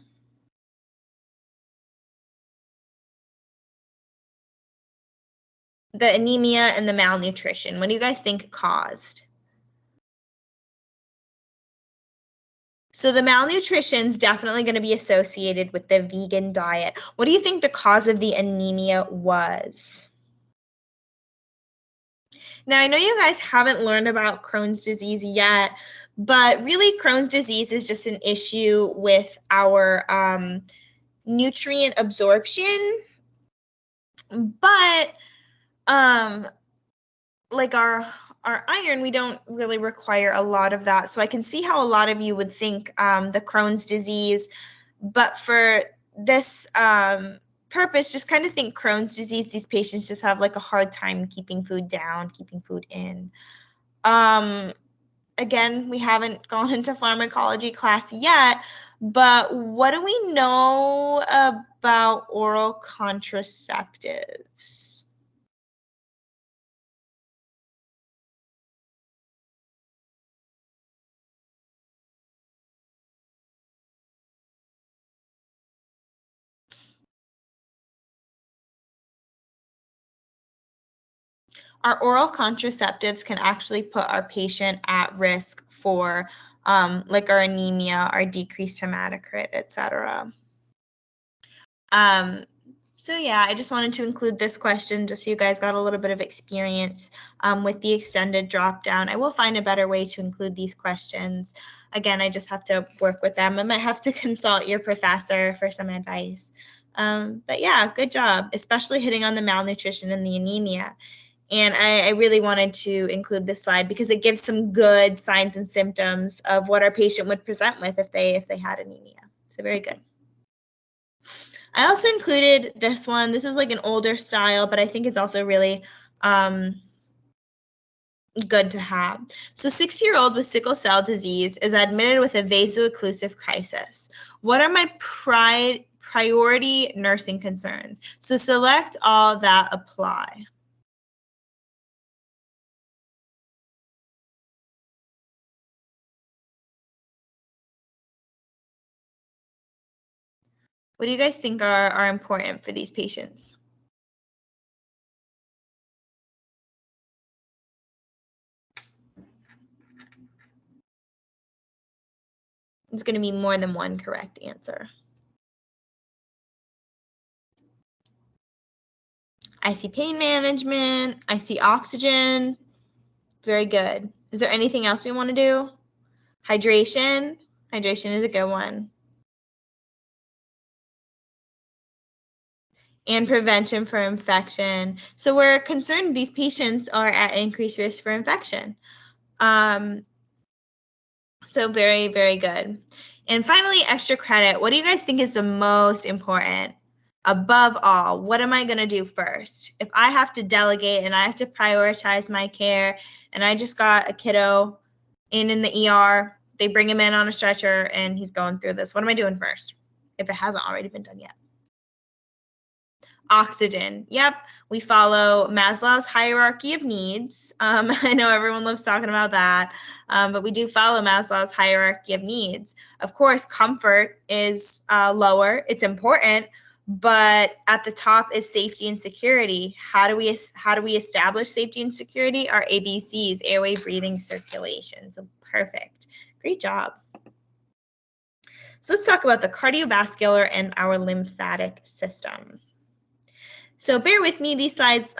The anemia and the malnutrition. What do you guys think caused? So the malnutrition is definitely going to be associated with the vegan diet. What do you think the cause of the anemia was? Now, I know you guys haven't learned about Crohn's disease yet, but really Crohn's disease is just an issue with our nutrient absorption. But like our iron, we don't really require a lot of that. So I can see how a lot of you would think the Crohn's disease, but for this purpose, just kind of think Crohn's disease. These patients just have like a hard time keeping food down, keeping food in. Again, we haven't gone into pharmacology class yet, but what do we know about oral contraceptives? Our oral contraceptives can actually put our patient at risk for like our anemia, our decreased hematocrit, etc. So yeah, I just wanted to include this question just so you guys got a little bit of experience with the extended drop down. I will find a better way to include these questions. Again, I just have to work with them. I might have to consult your professor for some advice. But yeah, good job, especially hitting on the malnutrition and the anemia. And I really wanted to include this slide because it gives some good signs and symptoms of what our patient would present with if they had anemia. So very good. I also included this one. This is like an older style, but I think it's also really good to have. So 6-year-old with sickle cell disease is admitted with a vaso-occlusive crisis. What are my priority nursing concerns? So select all that apply. What do you guys think are important for these patients? It's going to be more than one correct answer. I see pain management. I see oxygen. Very good. Is there anything else we want to do? Hydration. Hydration is a good one. And prevention for infection. So we're concerned these patients are at increased risk for infection. So very, very good. And finally, extra credit. What do you guys think is the most important? Above all, what am I going to do first? If I have to delegate and I have to prioritize my care and I just got a kiddo in the ER, they bring him in on a stretcher and he's going through this. What am I doing first if it hasn't already been done yet? Oxygen. Yep. We follow Maslow's hierarchy of needs. I know everyone loves talking about that, but we do follow Maslow's hierarchy of needs. Of course, comfort is lower. It's important, but at the top is safety and security. How do we establish safety and security? Our ABCs, airway, breathing, circulation. So perfect. Great job. So let's talk about the cardiovascular and our lymphatic system. So bear with me, these slides,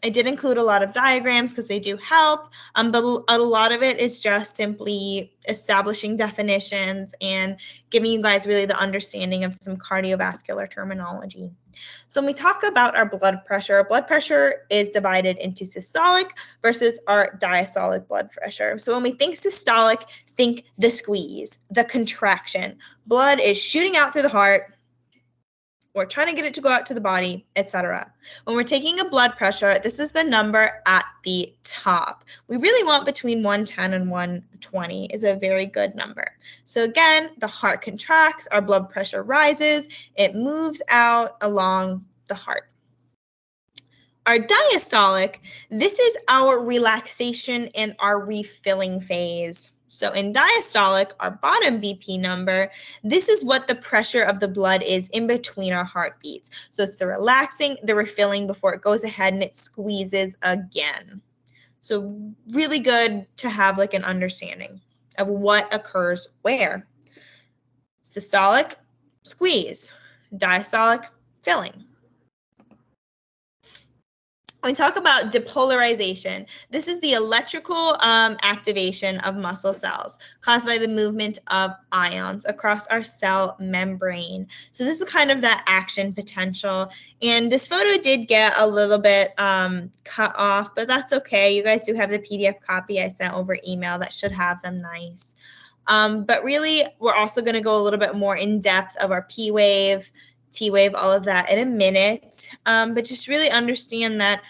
I did include a lot of diagrams because they do help, but a lot of it is just simply establishing definitions and giving you guys really the understanding of some cardiovascular terminology. So when we talk about our blood pressure is divided into systolic versus our diastolic blood pressure. So when we think systolic, think the squeeze, the contraction. Blood is shooting out through the heart. We're trying to get it to go out to the body, etc. When we're taking a blood pressure, this is the number at the top. We really want between 110 and 120 is a very good number. So again, the heart contracts, our blood pressure rises, it moves out along the heart. Our diastolic, this is our relaxation and our refilling phase. So in diastolic, our bottom BP number, this is what the pressure of the blood is in between our heartbeats. So it's the relaxing, the refilling before it goes ahead and it squeezes again. So really good to have like an understanding of what occurs where. Systolic, squeeze. Diastolic, filling. When we talk about depolarization, this is the electrical activation of muscle cells caused by the movement of ions across our cell membrane. So this is kind of that action potential. And this photo did get a little bit cut off, but that's okay. You guys do have the PDF copy I sent over email that should have them nice. But really, we're also going to go a little bit more in depth of our P wave, T wave, all of that in a minute. But just really understand that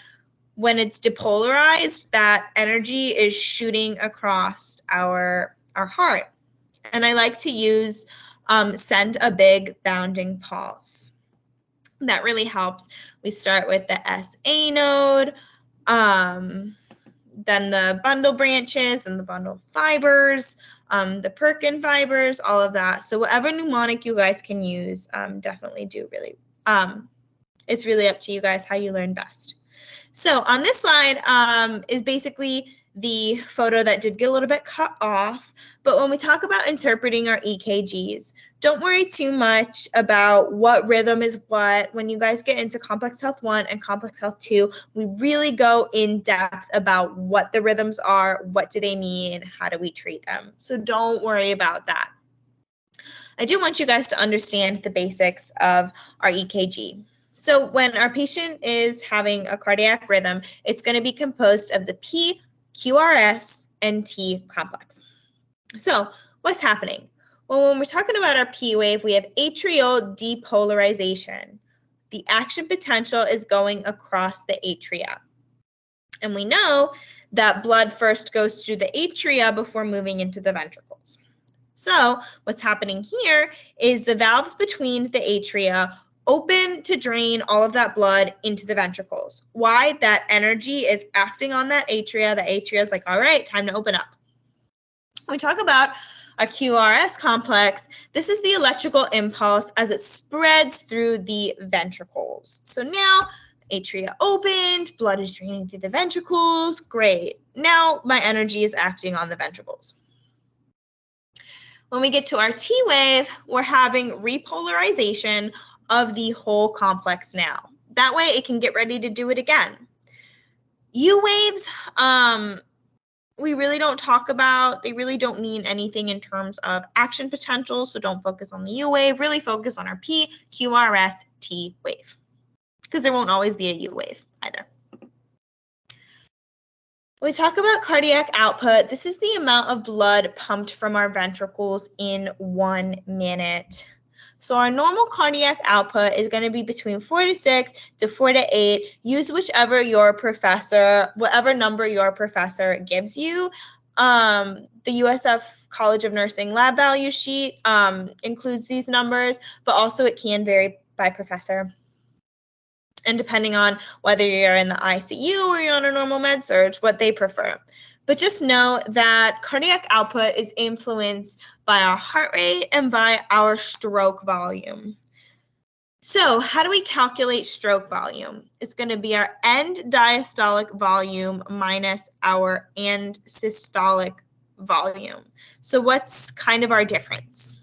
when it's depolarized, that energy is shooting across our heart. And I like to use send a big bounding pulse. That really helps. We start with the SA node, then the bundle branches and the bundle fibers, the Perkin fibers, all of that. So whatever mnemonic you guys can use, definitely do really. It's really up to you guys how you learn best. So on this slide is basically the photo that did get a little bit cut off. But when we talk about interpreting our EKGs, don't worry too much about what rhythm is what. When you guys get into Complex Health 1 and Complex Health 2, we really go in depth about what the rhythms are, what do they mean, how do we treat them. So don't worry about that. I do want you guys to understand the basics of our EKG. So when our patient is having a cardiac rhythm, it's going to be composed of the P, QRS, and T complex. So what's happening? Well, when we're talking about our P wave, we have atrial depolarization. The action potential is going across the atria. And we know that blood first goes through the atria before moving into the ventricles. So what's happening here is the valves between the atria open to drain all of that blood into the ventricles. Why? That energy is acting on that atria. The atria is like, all right, time to open up. When we talk about our QRS complex, this is the electrical impulse as it spreads through the ventricles. So now atria opened, blood is draining through the ventricles. Great. Now my energy is acting on the ventricles. When we get to our T wave, we're having repolarization of the whole complex now. That way it can get ready to do it again. U waves, we really don't talk about. They really don't mean anything in terms of action potential, so don't focus on the U wave. Really focus on our P, QRS, T wave, because there won't always be a U wave either. When we talk about cardiac output, this is the amount of blood pumped from our ventricles in 1 minute. So our normal cardiac output is going to be between 4 to 6 to 4 to 8. Use whatever number your professor gives you. The USF College of Nursing lab value sheet includes these numbers, but also it can vary by professor. And depending on whether you're in the ICU or you're on a normal med surge, what they prefer. But just know that cardiac output is influenced by our heart rate and by our stroke volume. So how do we calculate stroke volume? It's going to be our end diastolic volume minus our end systolic volume. So what's kind of our difference?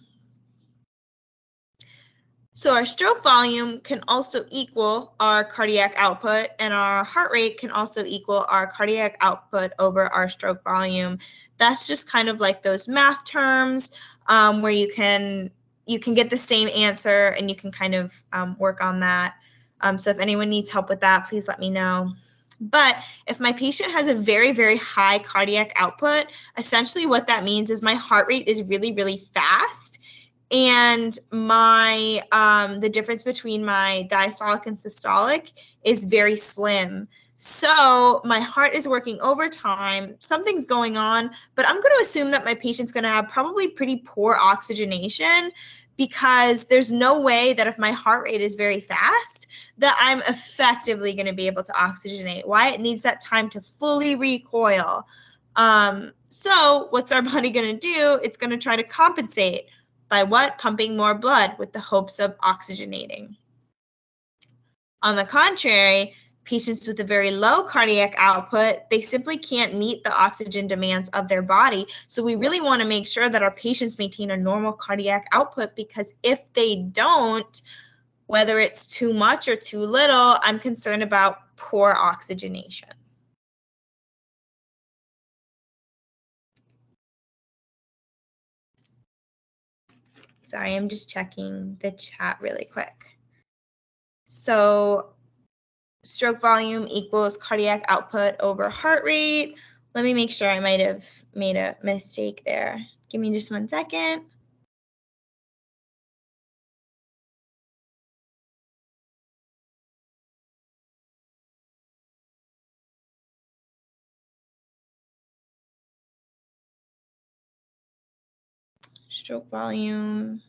So our stroke volume can also equal our cardiac output, and our heart rate can also equal our cardiac output over our stroke volume. That's just kind of like those math terms where you can get the same answer and you can kind of work on that. So if anyone needs help with that, please let me know. But if my patient has a very, very high cardiac output, essentially what that means is my heart rate is really, really fast, and my the difference between my diastolic and systolic is very slim. So my heart is working overtime, something's going on, but I'm going to assume that my patient's going to have probably pretty poor oxygenation, because there's no way that if my heart rate is very fast that I'm effectively going to be able to oxygenate. Why? It needs that time to fully recoil. So what's our body going to do? It's going to try to compensate. By what? Pumping more blood with the hopes of oxygenating. On the contrary, patients with a very low cardiac output, they simply can't meet the oxygen demands of their body. So we really want to make sure that our patients maintain a normal cardiac output, because if they don't, whether it's too much or too little, I'm concerned about poor oxygenation. Sorry, I'm just checking the chat really quick. So stroke volume equals cardiac output over heart rate. Let me make sure. I might have made a mistake there. Give me just 1 second. Stroke volume.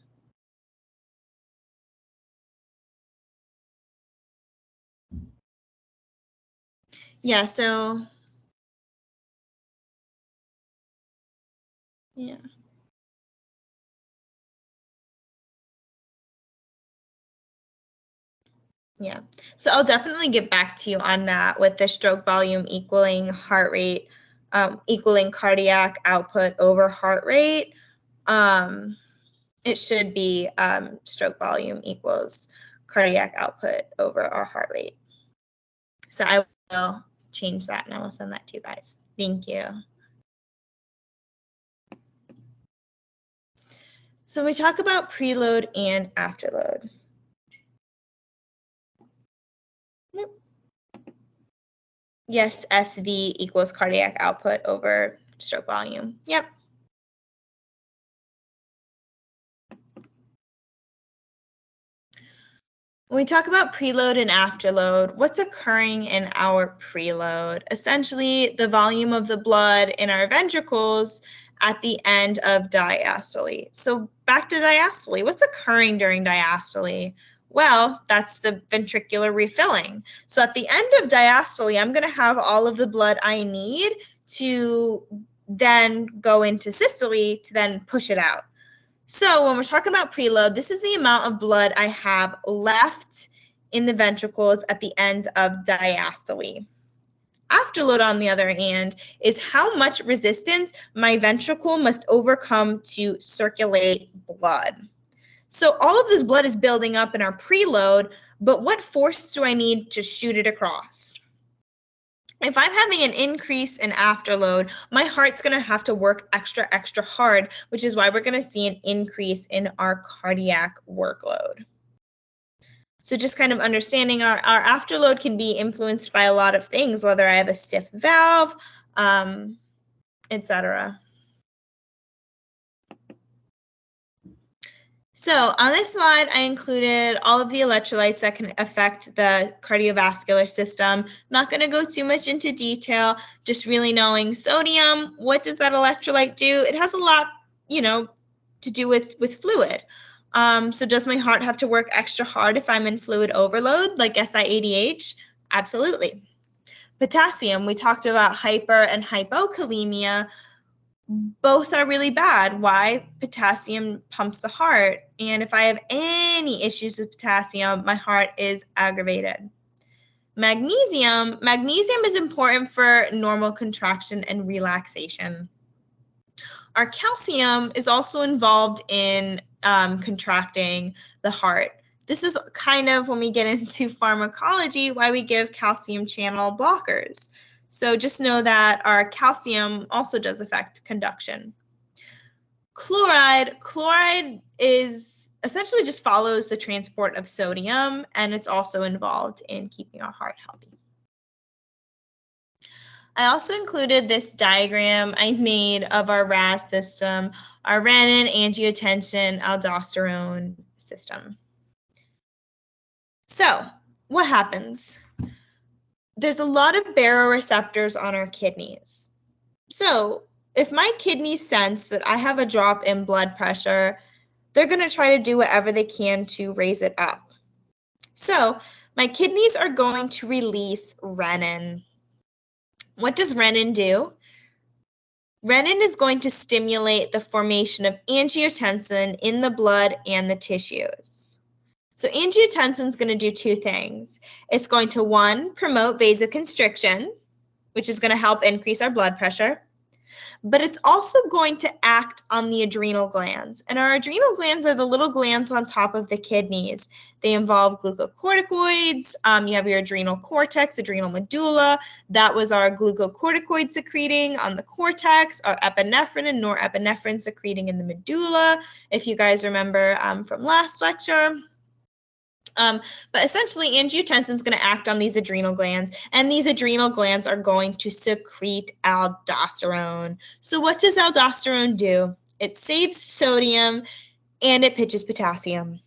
Yeah, so yeah. Yeah, so I'll definitely get back to you on that with the stroke volume equaling heart rate, equaling cardiac output over heart rate. It should be stroke volume equals cardiac output over our heart rate. So I will change that and I will send that to you guys. Thank you. So we talk about preload and afterload. Yes, SV equals cardiac output over stroke volume. Yep. When we talk about preload and afterload, what's occurring in our preload? Essentially, the volume of the blood in our ventricles at the end of diastole. So back to diastole. What's occurring during diastole? Well, that's the ventricular refilling. So at the end of diastole, I'm going to have all of the blood I need to then go into systole to then push it out. So when we're talking about preload, this is the amount of blood I have left in the ventricles at the end of diastole. Afterload, on the other hand, is how much resistance my ventricle must overcome to circulate blood. So all of this blood is building up in our preload, but what force do I need to shoot it across? If I'm having an increase in afterload, my heart's going to have to work extra, extra hard, which is why we're going to see an increase in our cardiac workload. So just kind of understanding our afterload can be influenced by a lot of things, whether I have a stiff valve, etc. So on this slide, I included all of the electrolytes that can affect the cardiovascular system. Not going to go too much into detail, just really knowing sodium. What does that electrolyte do? It has a lot, to do with fluid. So does my heart have to work extra hard if I'm in fluid overload, like SIADH? Absolutely. Potassium, we talked about hyper and hypokalemia. Both are really bad. Why? Potassium pumps the heart. And if I have any issues with potassium, my heart is aggravated. Magnesium is important for normal contraction and relaxation. Our calcium is also involved in contracting the heart. This is kind of, when we get into pharmacology, why we give calcium channel blockers. So just know that our calcium also does affect conduction. Chloride is essentially just follows the transport of sodium, and it's also involved in keeping our heart healthy. I also included this diagram I made of our Ras system, our renin, angiotensin, aldosterone system. So what happens? There's a lot of baroreceptors on our kidneys. So if my kidneys sense that I have a drop in blood pressure, they're going to try to do whatever they can to raise it up. So my kidneys are going to release renin. What does renin do? Renin is going to stimulate the formation of angiotensin in the blood and the tissues. So angiotensin is going to do two things. It's going to, one, promote vasoconstriction, which is going to help increase our blood pressure, but it's also going to act on the adrenal glands. And our adrenal glands are the little glands on top of the kidneys. They involve glucocorticoids. You have your adrenal cortex, adrenal medulla. That was our glucocorticoid secreting on the cortex, our epinephrine and norepinephrine secreting in the medulla, if you guys remember from last lecture. But essentially, angiotensin is going to act on these adrenal glands, and these adrenal glands are going to secrete aldosterone. So what does aldosterone do? It saves sodium, and it pitches potassium.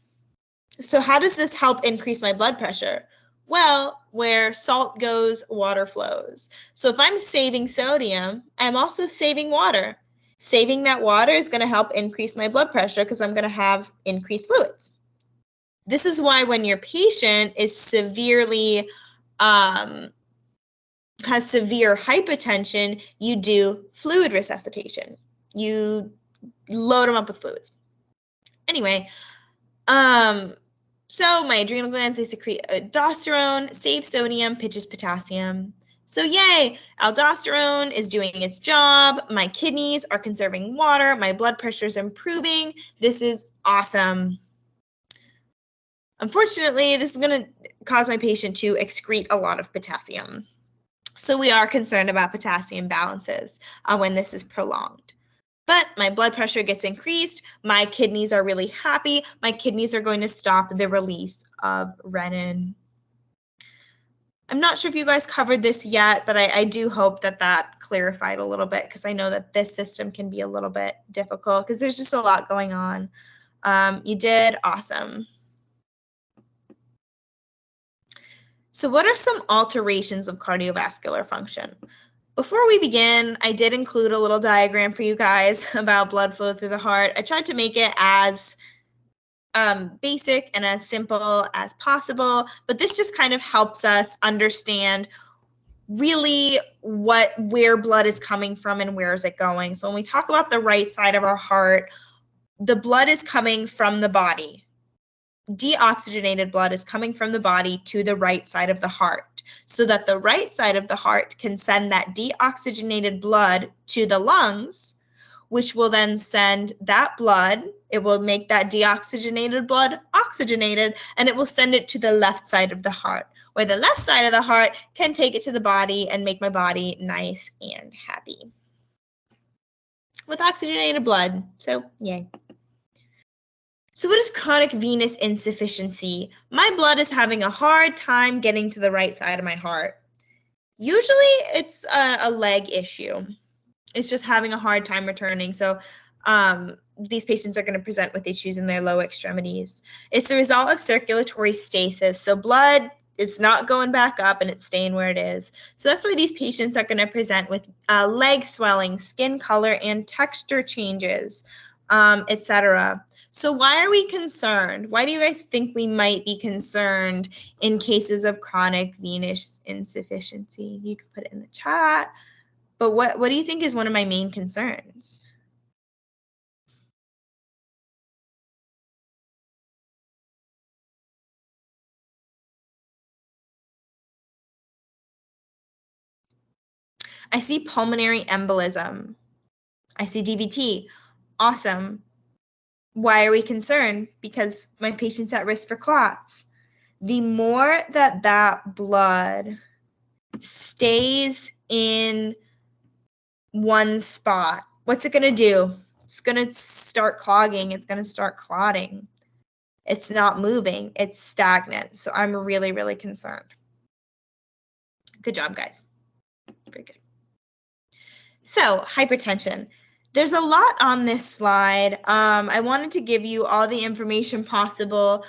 So how does this help increase my blood pressure? Well, where salt goes, water flows. So if I'm saving sodium, I'm also saving water. Saving that water is going to help increase my blood pressure because I'm going to have increased fluids. This is why when your patient is severely, has severe hypotension, you do fluid resuscitation. You load them up with fluids. Anyway, so my adrenal glands, they secrete aldosterone, save sodium, pitches potassium. So yay, aldosterone is doing its job. My kidneys are conserving water. My blood pressure is improving. This is awesome. Unfortunately, this is going to cause my patient to excrete a lot of potassium. So we are concerned about potassium balances when this is prolonged. But my blood pressure gets increased. My kidneys are really happy. My kidneys are going to stop the release of renin. I'm not sure if you guys covered this yet, but I do hope that that clarified a little bit, because I know that this system can be a little bit difficult because there's just a lot going on. You did awesome. So what are some alterations of cardiovascular function? Before we begin, I did include a little diagram for you guys about blood flow through the heart. I tried to make it as basic and as simple as possible, but this just kind of helps us understand really where blood is coming from and where is it going. So when we talk about the right side of our heart, the blood is coming from the body. Deoxygenated blood is coming from the body to the right side of the heart, so that the right side of the heart can send that deoxygenated blood to the lungs, which will then send that blood, it will make that deoxygenated blood oxygenated, and it will send it to the left side of the heart, where the left side of the heart can take it to the body and make my body nice and happy with oxygenated blood. So yay. So what is chronic venous insufficiency? My blood is having a hard time getting to the right side of my heart. Usually it's a leg issue. It's just having a hard time returning. So these patients are going to present with issues in their lower extremities. It's the result of circulatory stasis. So blood is not going back up and it's staying where it is. So that's why these patients are going to present with leg swelling, skin color and texture changes, etc. So why are we concerned? Why do you guys think we might be concerned in cases of chronic venous insufficiency? You can put it in the chat. But what do you think is one of my main concerns? I see pulmonary embolism. I see DVT. Awesome. Why are we concerned? Because my patient's at risk for clots. The more that blood stays in one spot, what's it going to do? It's going to start clogging. It's going to start clotting. It's not moving. It's stagnant. So I'm really, really concerned. Good job, guys. Very good. So hypertension. There's a lot on this slide. I wanted to give you all the information possible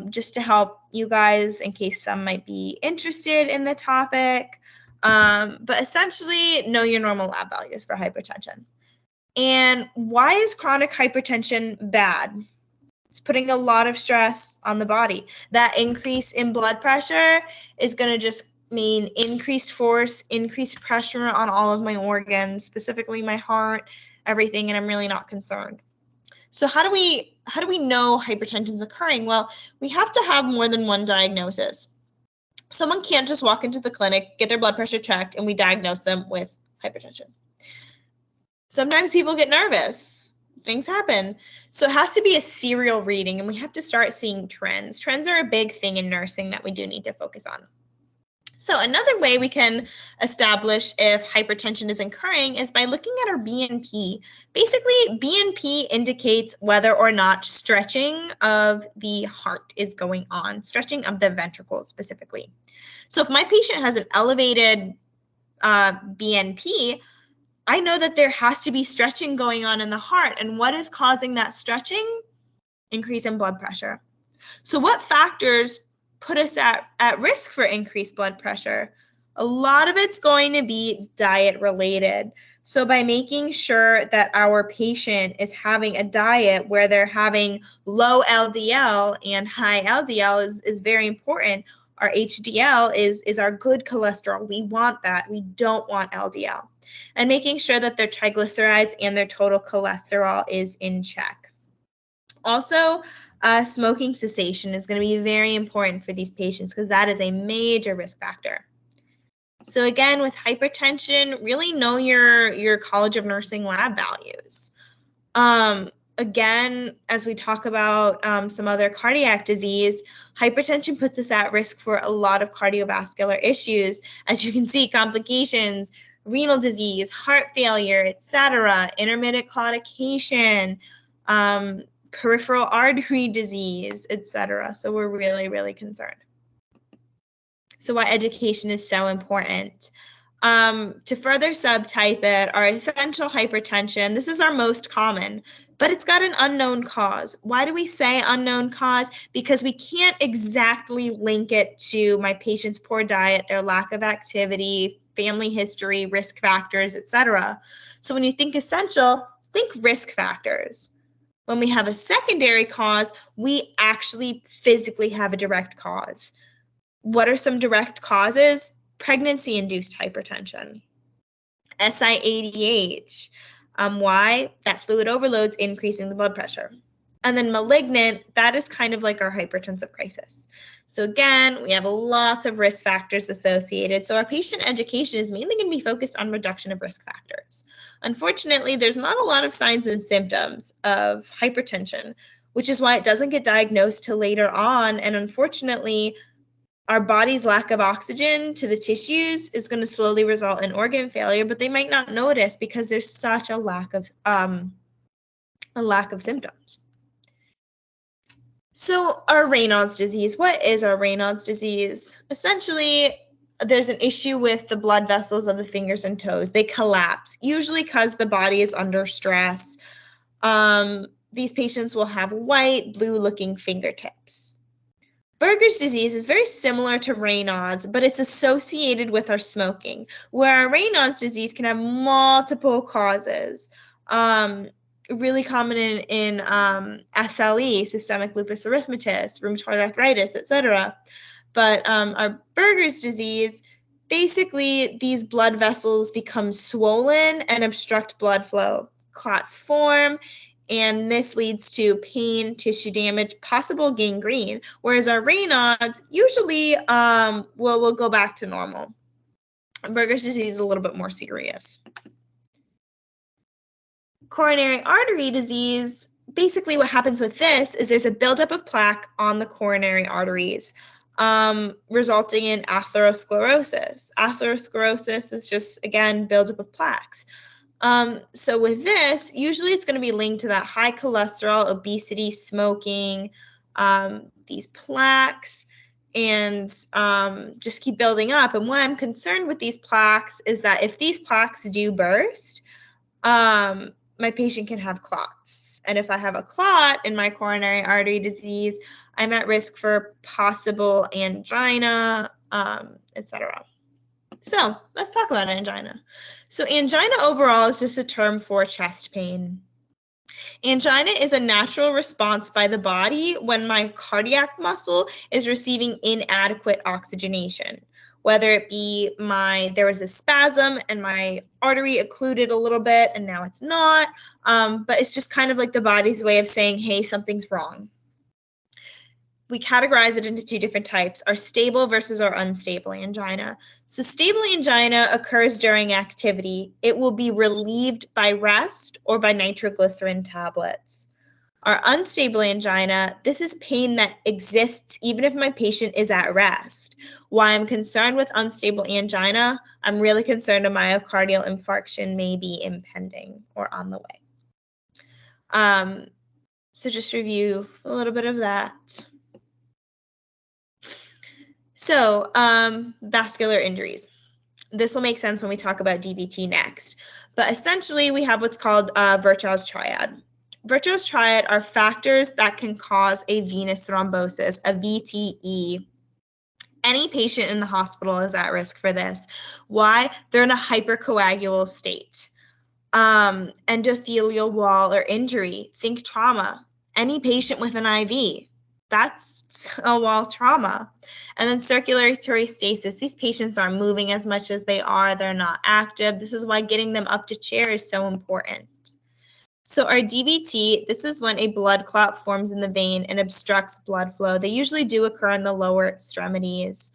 just to help you guys in case some might be interested in the topic. But essentially, know your normal lab values for hypertension. And why is chronic hypertension bad? It's putting a lot of stress on the body. That increase in blood pressure is going to just mean increased force, increased pressure on all of my organs, specifically my heart, everything, and I'm really not concerned. So how do we know hypertension is occurring? Well, we have to have more than one diagnosis. Someone can't just walk into the clinic, get their blood pressure checked, and we diagnose them with hypertension. Sometimes people get nervous. Things happen. So it has to be a serial reading, and we have to start seeing trends. Trends are a big thing in nursing that we do need to focus on. So another way we can establish if hypertension is occurring is by looking at our BNP. Basically, BNP indicates whether or not stretching of the heart is going on, stretching of the ventricles specifically. So if my patient has an elevated BNP, I know that there has to be stretching going on in the heart. And what is causing that stretching? Increase in blood pressure. So what factors put us at risk for increased blood pressure? A lot of it's going to be diet related. So by making sure that our patient is having a diet where they're having low LDL and high LDL is very important. Our HDL is our good cholesterol. We want that. We don't want LDL. And making sure that their triglycerides and their total cholesterol is in check. Also, smoking cessation is going to be very important for these patients because that is a major risk factor. So again, with hypertension, really know your College of Nursing lab values. Again, as we talk about some other cardiac disease, hypertension puts us at risk for a lot of cardiovascular issues. As you can see, complications, renal disease, heart failure, etc., intermittent claudication, peripheral artery disease, etc. So we're really, really concerned. So why education is so important. To further subtype it, our essential hypertension, this is our most common, but it's got an unknown cause. Why do we say unknown cause? Because we can't exactly link it to my patient's poor diet, their lack of activity, family history, risk factors, etc. So when you think essential, think risk factors. When we have a secondary cause, we actually physically have a direct cause. What are some direct causes? Pregnancy-induced hypertension, SIADH. Why? That fluid overload's increasing the blood pressure. And then malignant, that is kind of like our hypertensive crisis. So again, we have lots of risk factors associated. So our patient education is mainly going to be focused on reduction of risk factors. Unfortunately, there's not a lot of signs and symptoms of hypertension, which is why it doesn't get diagnosed till later on. And unfortunately, our body's lack of oxygen to the tissues is going to slowly result in organ failure, but they might not notice because there's such a lack of symptoms. So our Raynaud's disease, what is our Raynaud's disease? Essentially, there's an issue with the blood vessels of the fingers and toes. They collapse, usually because the body is under stress. These patients will have white, blue-looking fingertips. Buerger's disease is very similar to Raynaud's, but it's associated with our smoking, where our Raynaud's disease can have multiple causes. Really common in SLE, systemic lupus erythematosus, rheumatoid arthritis, etc. But our Buerger's disease basically, these blood vessels become swollen and obstruct blood flow. Clots form, and this leads to pain, tissue damage, possible gangrene, whereas our Raynaud's usually will go back to normal. Buerger's disease is a little bit more serious. Coronary artery disease, basically what happens with this is there's a buildup of plaque on the coronary arteries, resulting in atherosclerosis. Atherosclerosis is just, again, buildup of plaques. So with this, usually it's going to be linked to that high cholesterol, obesity, smoking, these plaques, and just keep building up. And what I'm concerned with these plaques is that if these plaques do burst, my patient can have clots. And if I have a clot in my coronary artery disease, I'm at risk for possible angina, etc. So let's talk about angina. So angina overall is just a term for chest pain. Angina is a natural response by the body when my cardiac muscle is receiving inadequate oxygenation. Whether it be there was a spasm and my artery occluded a little bit and now it's not, but it's just kind of like the body's way of saying, hey, something's wrong. We categorize it into two different types, our stable versus our unstable angina. So stable angina occurs during activity. It will be relieved by rest or by nitroglycerin tablets. Our unstable angina, this is pain that exists even if my patient is at rest. Why I'm concerned with unstable angina, I'm really concerned a myocardial infarction may be impending or on the way. So just review a little bit of that. So vascular injuries. This will make sense when we talk about DVT next. But essentially, we have what's called Virchow's triad. Virchow's triad are factors that can cause a venous thrombosis, a VTE. Any patient in the hospital is at risk for this. Why? They're in a hypercoagulal state. Endothelial wall or injury, think trauma. Any patient with an IV, that's a wall trauma. And then circulatory stasis. These patients aren't moving as much as they are. They're not active. This is why getting them up to chair is so important. So our DVT, this is when a blood clot forms in the vein and obstructs blood flow. They usually do occur in the lower extremities.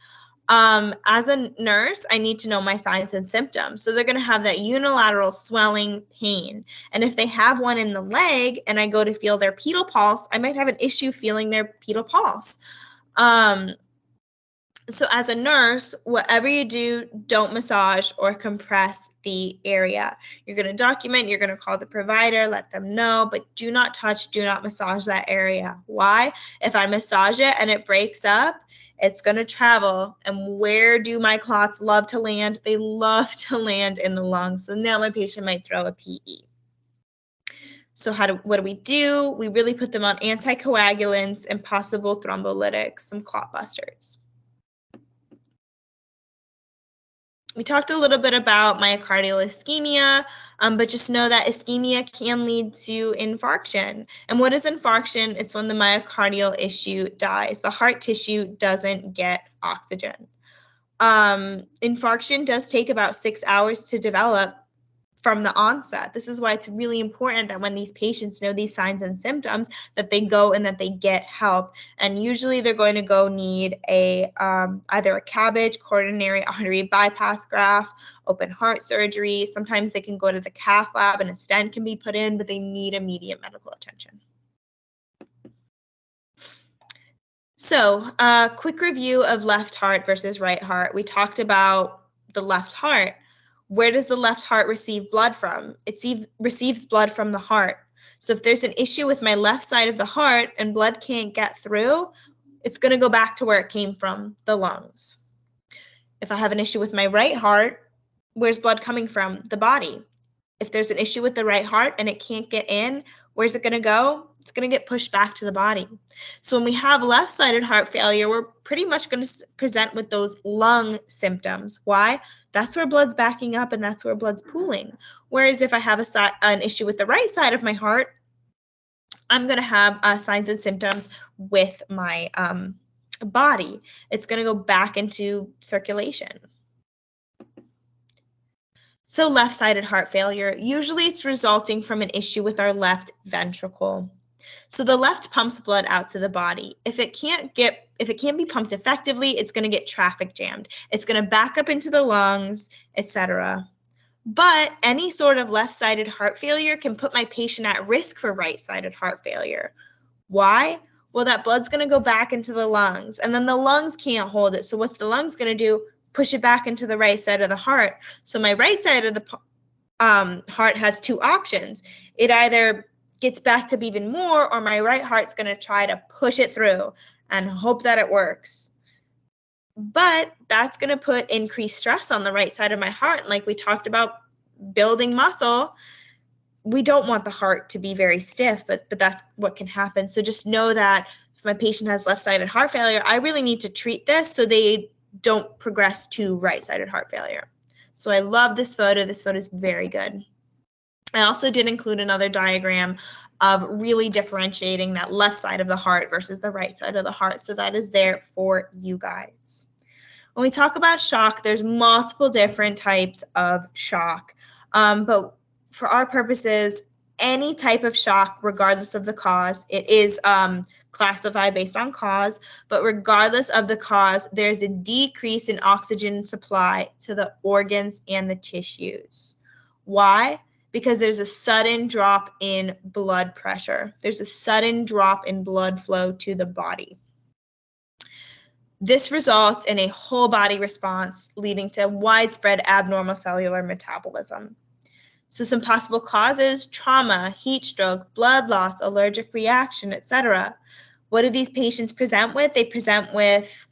As a nurse, I need to know my signs and symptoms. So they're going to have that unilateral swelling pain. And if they have one in the leg and I go to feel their pedal pulse, I might have an issue feeling their pedal pulse. So as a nurse, whatever you do, don't massage or compress the area. You're going to document, you're going to call the provider, let them know, but do not touch, do not massage that area. Why? If I massage it and it breaks up, it's going to travel. And where do my clots love to land? They love to land in the lungs. So now my patient might throw a PE. So what do? We really put them on anticoagulants and possible thrombolytics, some clot busters. We talked a little bit about myocardial ischemia, but just know that ischemia can lead to infarction. And what is infarction? It's when the myocardial issue dies. The heart tissue doesn't get oxygen. Infarction does take about 6 hours to develop from the onset. This is why it's really important that when these patients know these signs and symptoms, that they go and that they get help. And usually they're going to go need either a CABG, coronary artery bypass graft, open heart surgery. Sometimes they can go to the cath lab and a stent can be put in, but they need immediate medical attention. So quick review of left heart versus right heart. We talked about the left heart. Where does the left heart receive blood from? It receives blood from the heart. So if there's an issue with my left side of the heart and blood can't get through, it's going to go back to where it came from, the lungs. If I have an issue with my right heart, where's blood coming from? The body. If there's an issue with the right heart and it can't get in, where's it going to go? It's going to get pushed back to the body. So when we have left-sided heart failure, we're pretty much going to present with those lung symptoms. Why? That's where blood's backing up and that's where blood's pooling. Whereas if I have an issue with the right side of my heart, I'm going to have signs and symptoms with my body. It's going to go back into circulation. So left-sided heart failure, usually it's resulting from an issue with our left ventricle. So the left pumps blood out to the body. If it can't be pumped effectively, it's going to get traffic jammed. It's going to back up into the lungs, etc. But any sort of left-sided heart failure can put my patient at risk for right-sided heart failure. Why? Well, that blood's going to go back into the lungs, and then the lungs can't hold it. So what's the lungs going to do? Push it back into the right side of the heart. So my right side of the heart has two options. It either gets backed up even more, or my right heart's going to try to push it through and hope that it works. But that's going to put increased stress on the right side of my heart. And like we talked about building muscle, we don't want the heart to be very stiff, but that's what can happen. So just know that if my patient has left-sided heart failure, I really need to treat this so they don't progress to right-sided heart failure. So I love this photo. This photo is very good. I also did include another diagram of really differentiating that left side of the heart versus the right side of the heart. So that is there for you guys. When we talk about shock, there's multiple different types of shock. But for our purposes, any type of shock, regardless of the cause, it is classified based on cause, but regardless of the cause, there's a decrease in oxygen supply to the organs and the tissues. Why? Because there's a sudden drop in blood pressure. There's a sudden drop in blood flow to the body. This results in a whole body response leading to widespread abnormal cellular metabolism. So some possible causes: trauma, heat stroke, blood loss, allergic reaction, etc. What do these patients present with? They present with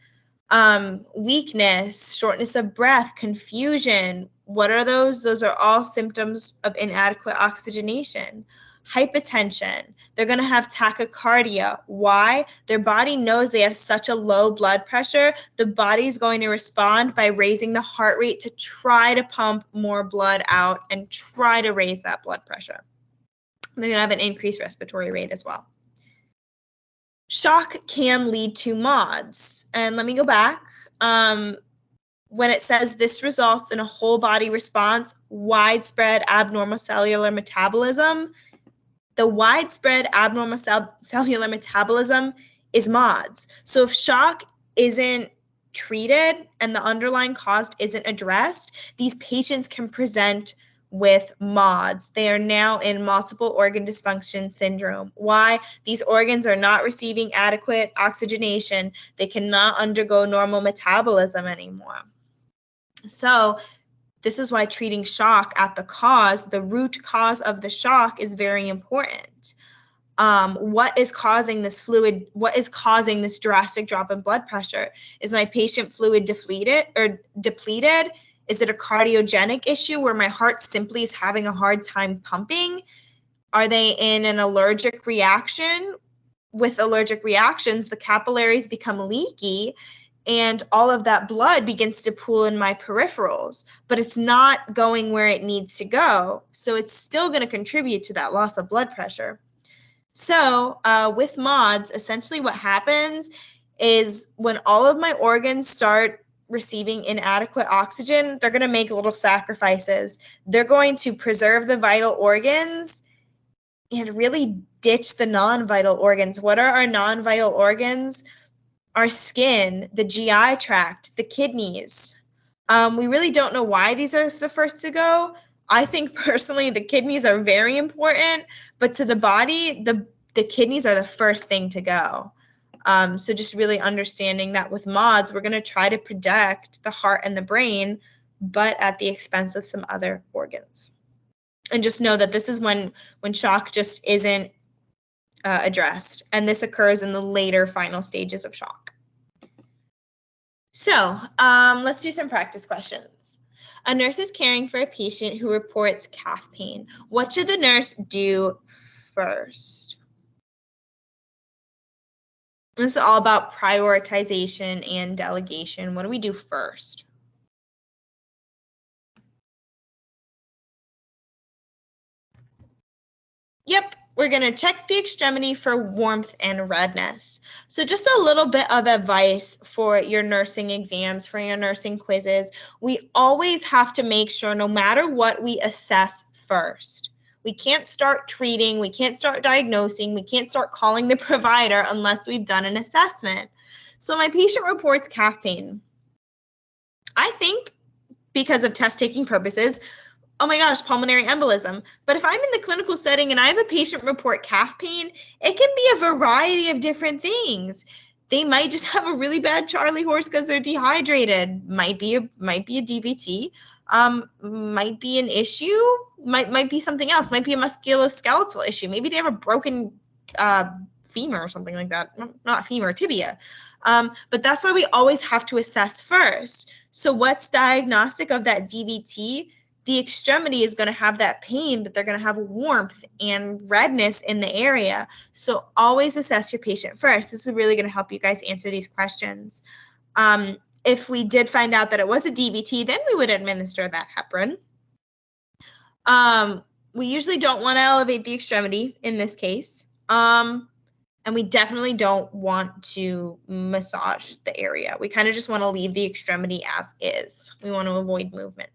weakness, shortness of breath, confusion. What are those? Those are all symptoms of inadequate oxygenation. Hypotension. They're going to have tachycardia. Why? Their body knows they have such a low blood pressure. The body is going to respond by raising the heart rate to try to pump more blood out and try to raise that blood pressure. They're going to have an increased respiratory rate as well. Shock can lead to MODS. And let me go back. When it says this results in a whole body response, widespread abnormal cellular metabolism, the widespread abnormal cellular metabolism is MODS. So if shock isn't treated and the underlying cause isn't addressed, these patients can present with MODS. They are now in multiple organ dysfunction syndrome. Why? These organs are not receiving adequate oxygenation. They cannot undergo normal metabolism anymore. So this is why treating shock at the cause, the root cause of the shock, is very important. What is causing this fluid? What is causing this drastic drop in blood pressure? Is my patient fluid depleted? Is it a cardiogenic issue where my heart simply is having a hard time pumping? Are they in an allergic reaction? With allergic reactions, the capillaries become leaky and all of that blood begins to pool in my peripherals, but it's not going where it needs to go. So it's still going to contribute to that loss of blood pressure. So with MODS, essentially what happens is when all of my organs start receiving inadequate oxygen, they're going to make little sacrifices. They're going to preserve the vital organs and really ditch the non-vital organs. What are our non-vital organs? Our skin, the GI tract, the kidneys. We really don't know why these are the first to go. I think personally the kidneys are very important, but to the body, the kidneys are the first thing to go. So just really understanding that with MODS, we're going to try to protect the heart and the brain, but at the expense of some other organs. And just know that this is when shock just isn't addressed, and this occurs in the later final stages of shock. So let's do some practice questions. A nurse is caring for a patient who reports calf pain. What should the nurse do first? This is all about prioritization and delegation. What do we do first? Yep, we're going to check the extremity for warmth and redness. So just a little bit of advice for your nursing exams, for your nursing quizzes. We always have to make sure, no matter what, we assess first. We can't start treating, we can't start diagnosing, we can't start calling the provider unless we've done an assessment. So my patient reports calf pain. I think because of test-taking purposes, oh my gosh, pulmonary embolism. But if I'm in the clinical setting and I have a patient report calf pain, it can be a variety of different things. They might just have a really bad Charlie horse because they're dehydrated. Might be a DVT. Might be an issue. Might be something else. Might be a musculoskeletal issue. Maybe they have a broken femur or something like that. Not femur, tibia. But that's why we always have to assess first. So what's diagnostic of that DVT? The extremity is going to have that pain, but they're going to have warmth and redness in the area. So always assess your patient first. This is really going to help you guys answer these questions. If we did find out that it was a DVT, then we would administer that heparin. We usually don't want to elevate the extremity in this case. And we definitely don't want to massage the area. We kind of just want to leave the extremity as is. We want to avoid movement.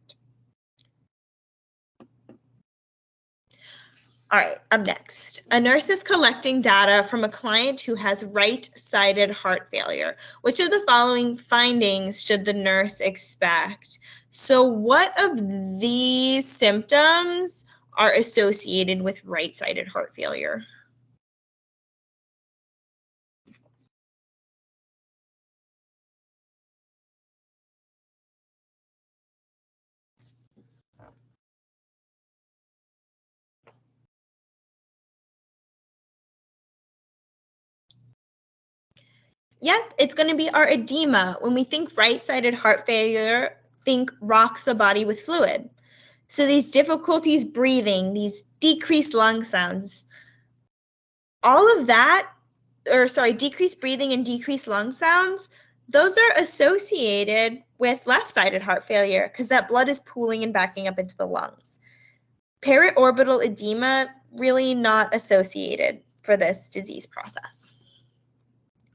All right, up next. A nurse is collecting data from a client who has right-sided heart failure. Which of the following findings should the nurse expect? So what of these symptoms are associated with right-sided heart failure? Yep, it's going to be our edema. When we think right-sided heart failure, think rocks the body with fluid. So these difficulties breathing, these decreased lung sounds, all of that, decreased breathing and decreased lung sounds, those are associated with left-sided heart failure because that blood is pooling and backing up into the lungs. Periorbital edema, really not associated for this disease process.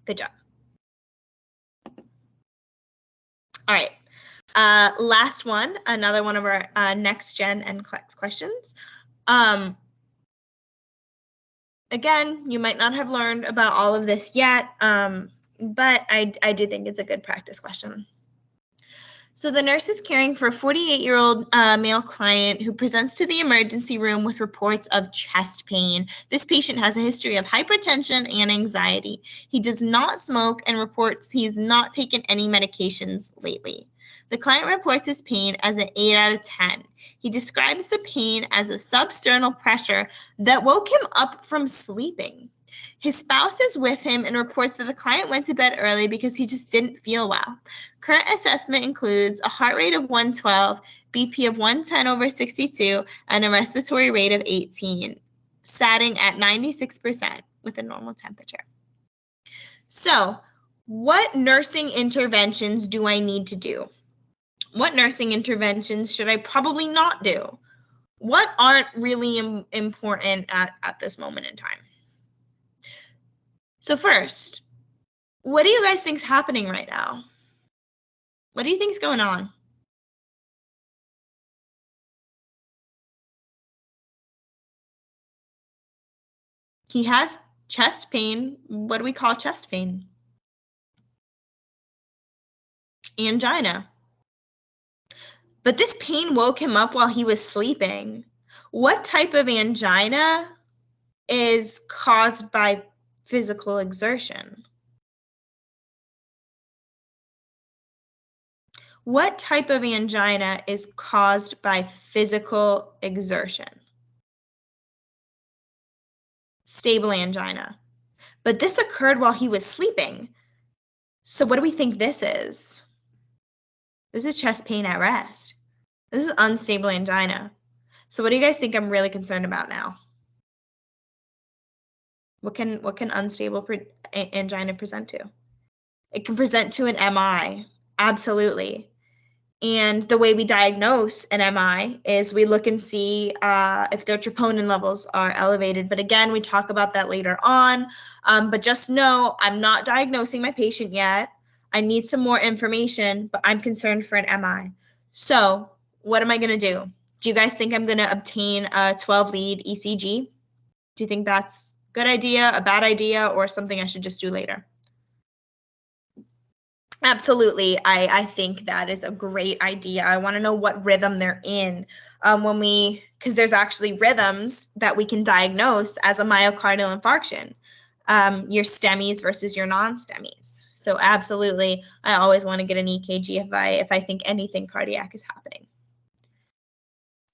Good job. All right, last one, another one of our next gen NCLEX questions. Again, you might not have learned about all of this yet, but I do think it's a good practice question. So the nurse is caring for a 48-year-old male client who presents to the emergency room with reports of chest pain. This patient has a history of hypertension and anxiety. He does not smoke and reports he has not taken any medications lately. The client reports his pain as an 8 out of 10. He describes the pain as a substernal pressure that woke him up from sleeping. His spouse is with him and reports that the client went to bed early because he just didn't feel well. Current assessment includes a heart rate of 112, BP of 110/62, and a respiratory rate of 18, satting at 96% with a normal temperature. So, what nursing interventions do I need to do? What nursing interventions should I probably not do? What aren't really important at this moment in time? So first, what do you guys think is happening right now? What do you think is going on? He has chest pain. What do we call chest pain? Angina. But this pain woke him up while he was sleeping. What type of angina is caused by physical exertion? What type of angina is caused by physical exertion? Stable angina. But this occurred while he was sleeping. So what do we think this is? This is chest pain at rest. This is unstable angina. So what do you guys think I'm really concerned about now? What can unstable angina present to? It can present to an MI. Absolutely. And the way we diagnose an MI is we look and see if their troponin levels are elevated. But again, we talk about that later on. But just know I'm not diagnosing my patient yet. I need some more information, but I'm concerned for an MI. So what am I going to do? Do you guys think I'm going to obtain a 12-lead ECG? Do you think that's a good idea, a bad idea, or something I should just do later? Absolutely. I think that is a great idea. I want to know what rhythm they're in because there's actually rhythms that we can diagnose as a myocardial infarction, your STEMIs versus your non-STEMIs. So absolutely, I always want to get an EKG if I think anything cardiac is happening.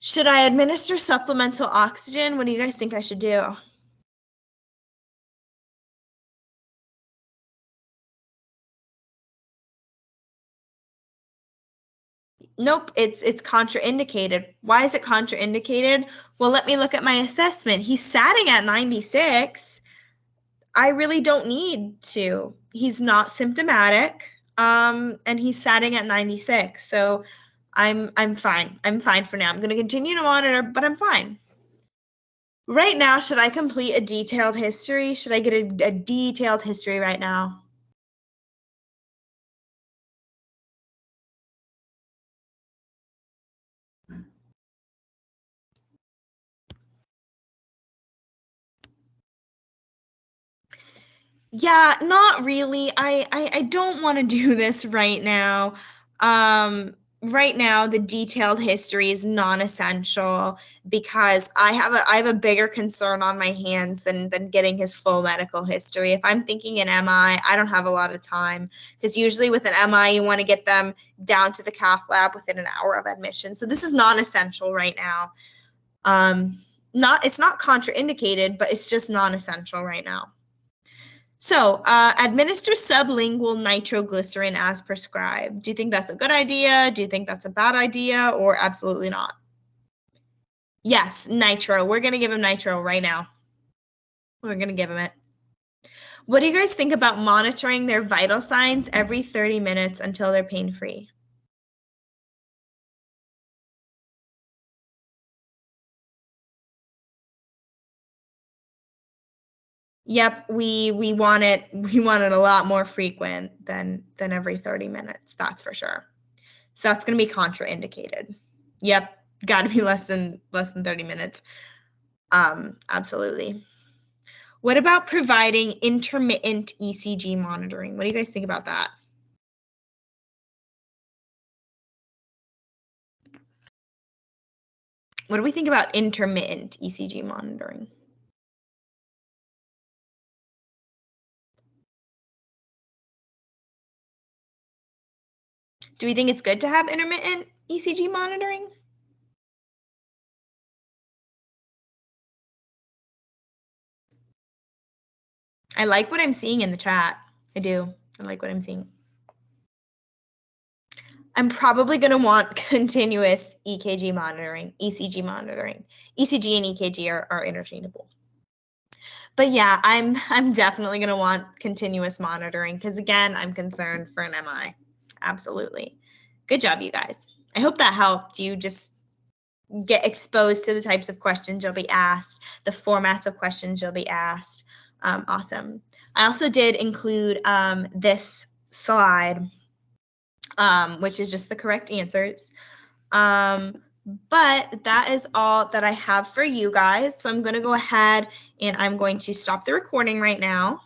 Should I administer supplemental oxygen? What do you guys think I should do? Nope, it's contraindicated. Why is it contraindicated? Well, let me look at my assessment. He's satting at 96. I really don't need to. He's not symptomatic, and he's satting at 96. So I'm fine. I'm fine for now. I'm going to continue to monitor, but I'm fine. Right now, should I complete a detailed history? Should I get a detailed history right now? Yeah, not really. I don't want to do this right now. Right now, the detailed history is non-essential because I have a bigger concern on my hands than getting his full medical history. If I'm thinking an MI, I don't have a lot of time because usually with an MI, you want to get them down to the cath lab within an hour of admission. So this is non-essential right now. It's not contraindicated, but it's just non-essential right now. So, administer sublingual nitroglycerin as prescribed. Do you think that's a good idea? Do you think that's a bad idea, or absolutely not? Yes, nitro. We're going to give him nitro right now. We're going to give him it. What do you guys think about monitoring their vital signs every 30 minutes until they're pain-free? Yep, we want it a lot more frequent than every 30 minutes, that's for sure. So that's going to be contraindicated. Yep, got to be less than 30 minutes. Absolutely. What about providing intermittent ECG monitoring? What do you guys think about that? What do we think about intermittent ECG monitoring? Do we think it's good to have intermittent ECG monitoring? I like what I'm seeing in the chat. I do. I like what I'm seeing. I'm probably going to want continuous EKG monitoring, ECG monitoring. ECG and EKG are interchangeable. But yeah, I'm definitely going to want continuous monitoring because, again, I'm concerned for an MI. Absolutely. Good job, you guys. I hope that helped you just get exposed to the types of questions you'll be asked, the formats of questions you'll be asked. Awesome. I also did include this slide, which is just the correct answers. But that is all that I have for you guys. So I'm going to go ahead and I'm going to stop the recording right now.